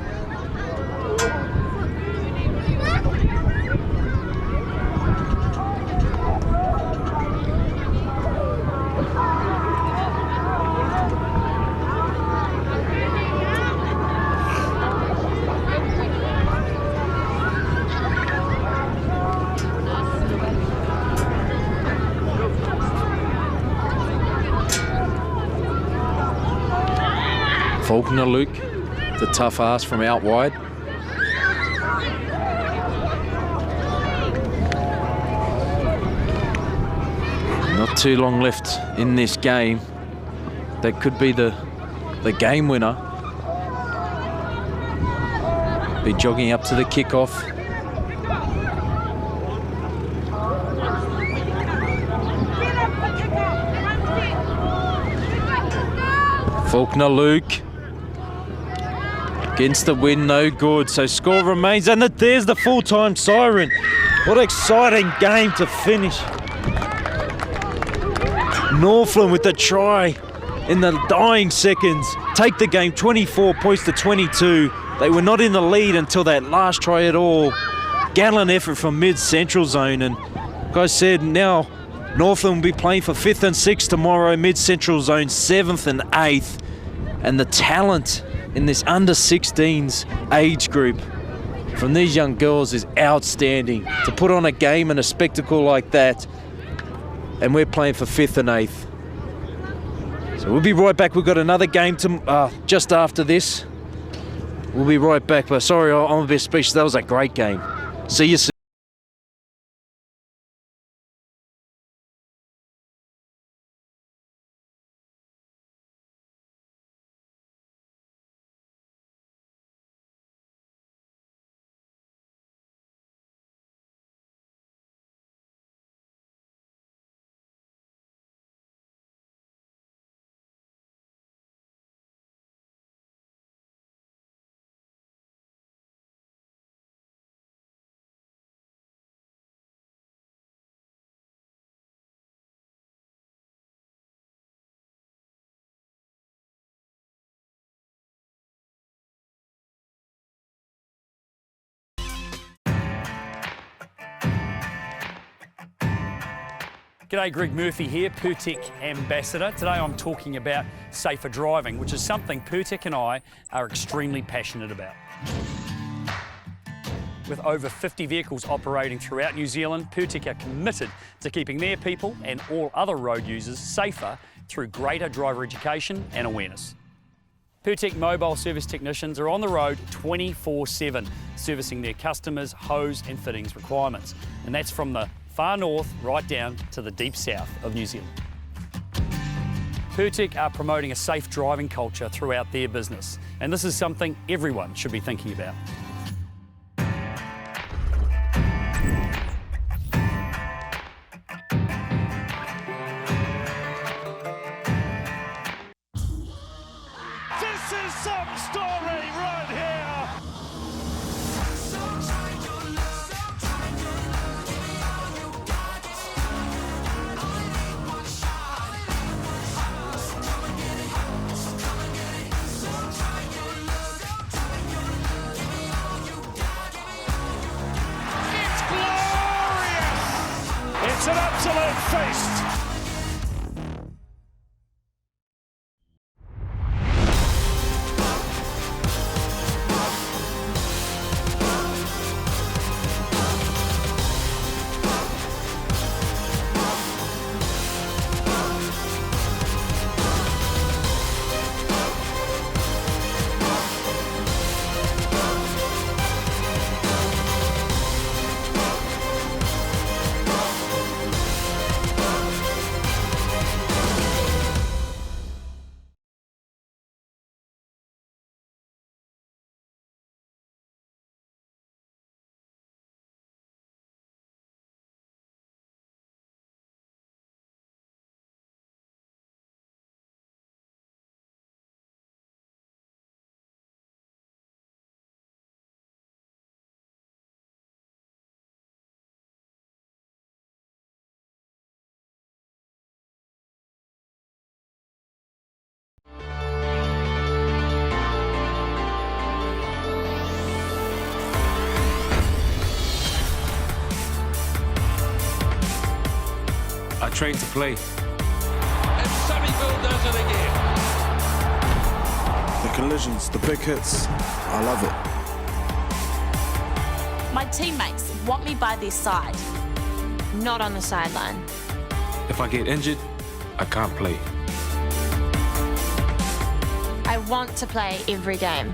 Faulkner Luke, the tough ass from out wide. Not too long left in this game. That could be the game winner. Be jogging up to the kickoff. Faulkner Luke. Against the wind, no good. So score remains, and there's the full-time siren. What an exciting game to finish. Northland with the try in the dying seconds. Take the game 24 points to 22. They were not in the lead until that last try at all. Gallant effort from mid-central zone, and like I said, now Northland will be playing for 5th and 6th tomorrow, mid-central zone 7th and 8th. And the talent in this under-16s age group from these young girls is outstanding. To put on a game and a spectacle like that, and we're playing for 5th and 8th. So we'll be right back. We've got another game just after this. We'll be right back, but sorry, I'm a bit speechless. That was a great game. See you soon. G'day, Greg Murphy here, Pertec Ambassador. Today I'm talking about safer driving, which is something Pertec and I are extremely passionate about. With over 50 vehicles operating throughout New Zealand, Pertec are committed to keeping their people and all other road users safer through greater driver education and awareness. Pertec mobile service technicians are on the road 24/7, servicing their customers' hose and fittings requirements. And that's from the far north right down to the deep south of New Zealand. Pertec are promoting a safe driving culture throughout their business, and this is something everyone should be thinking about. This is some story right here. It's glorious. It's an absolute feast. I train to play. And Sunnyville does it again. The collisions, the big hits, I love it. My teammates want me by their side, not on the sideline. If I get injured, I can't play. I want to play every game.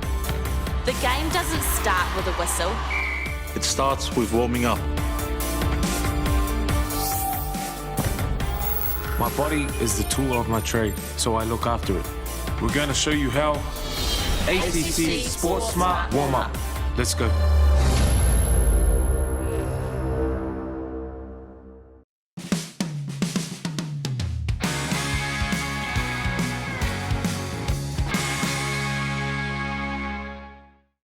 The game doesn't start with a whistle. It starts with warming up. My body is the tool of my trade, so I look after it. We're going to show you how. ATC Sports Smart Warm Up. Let's go.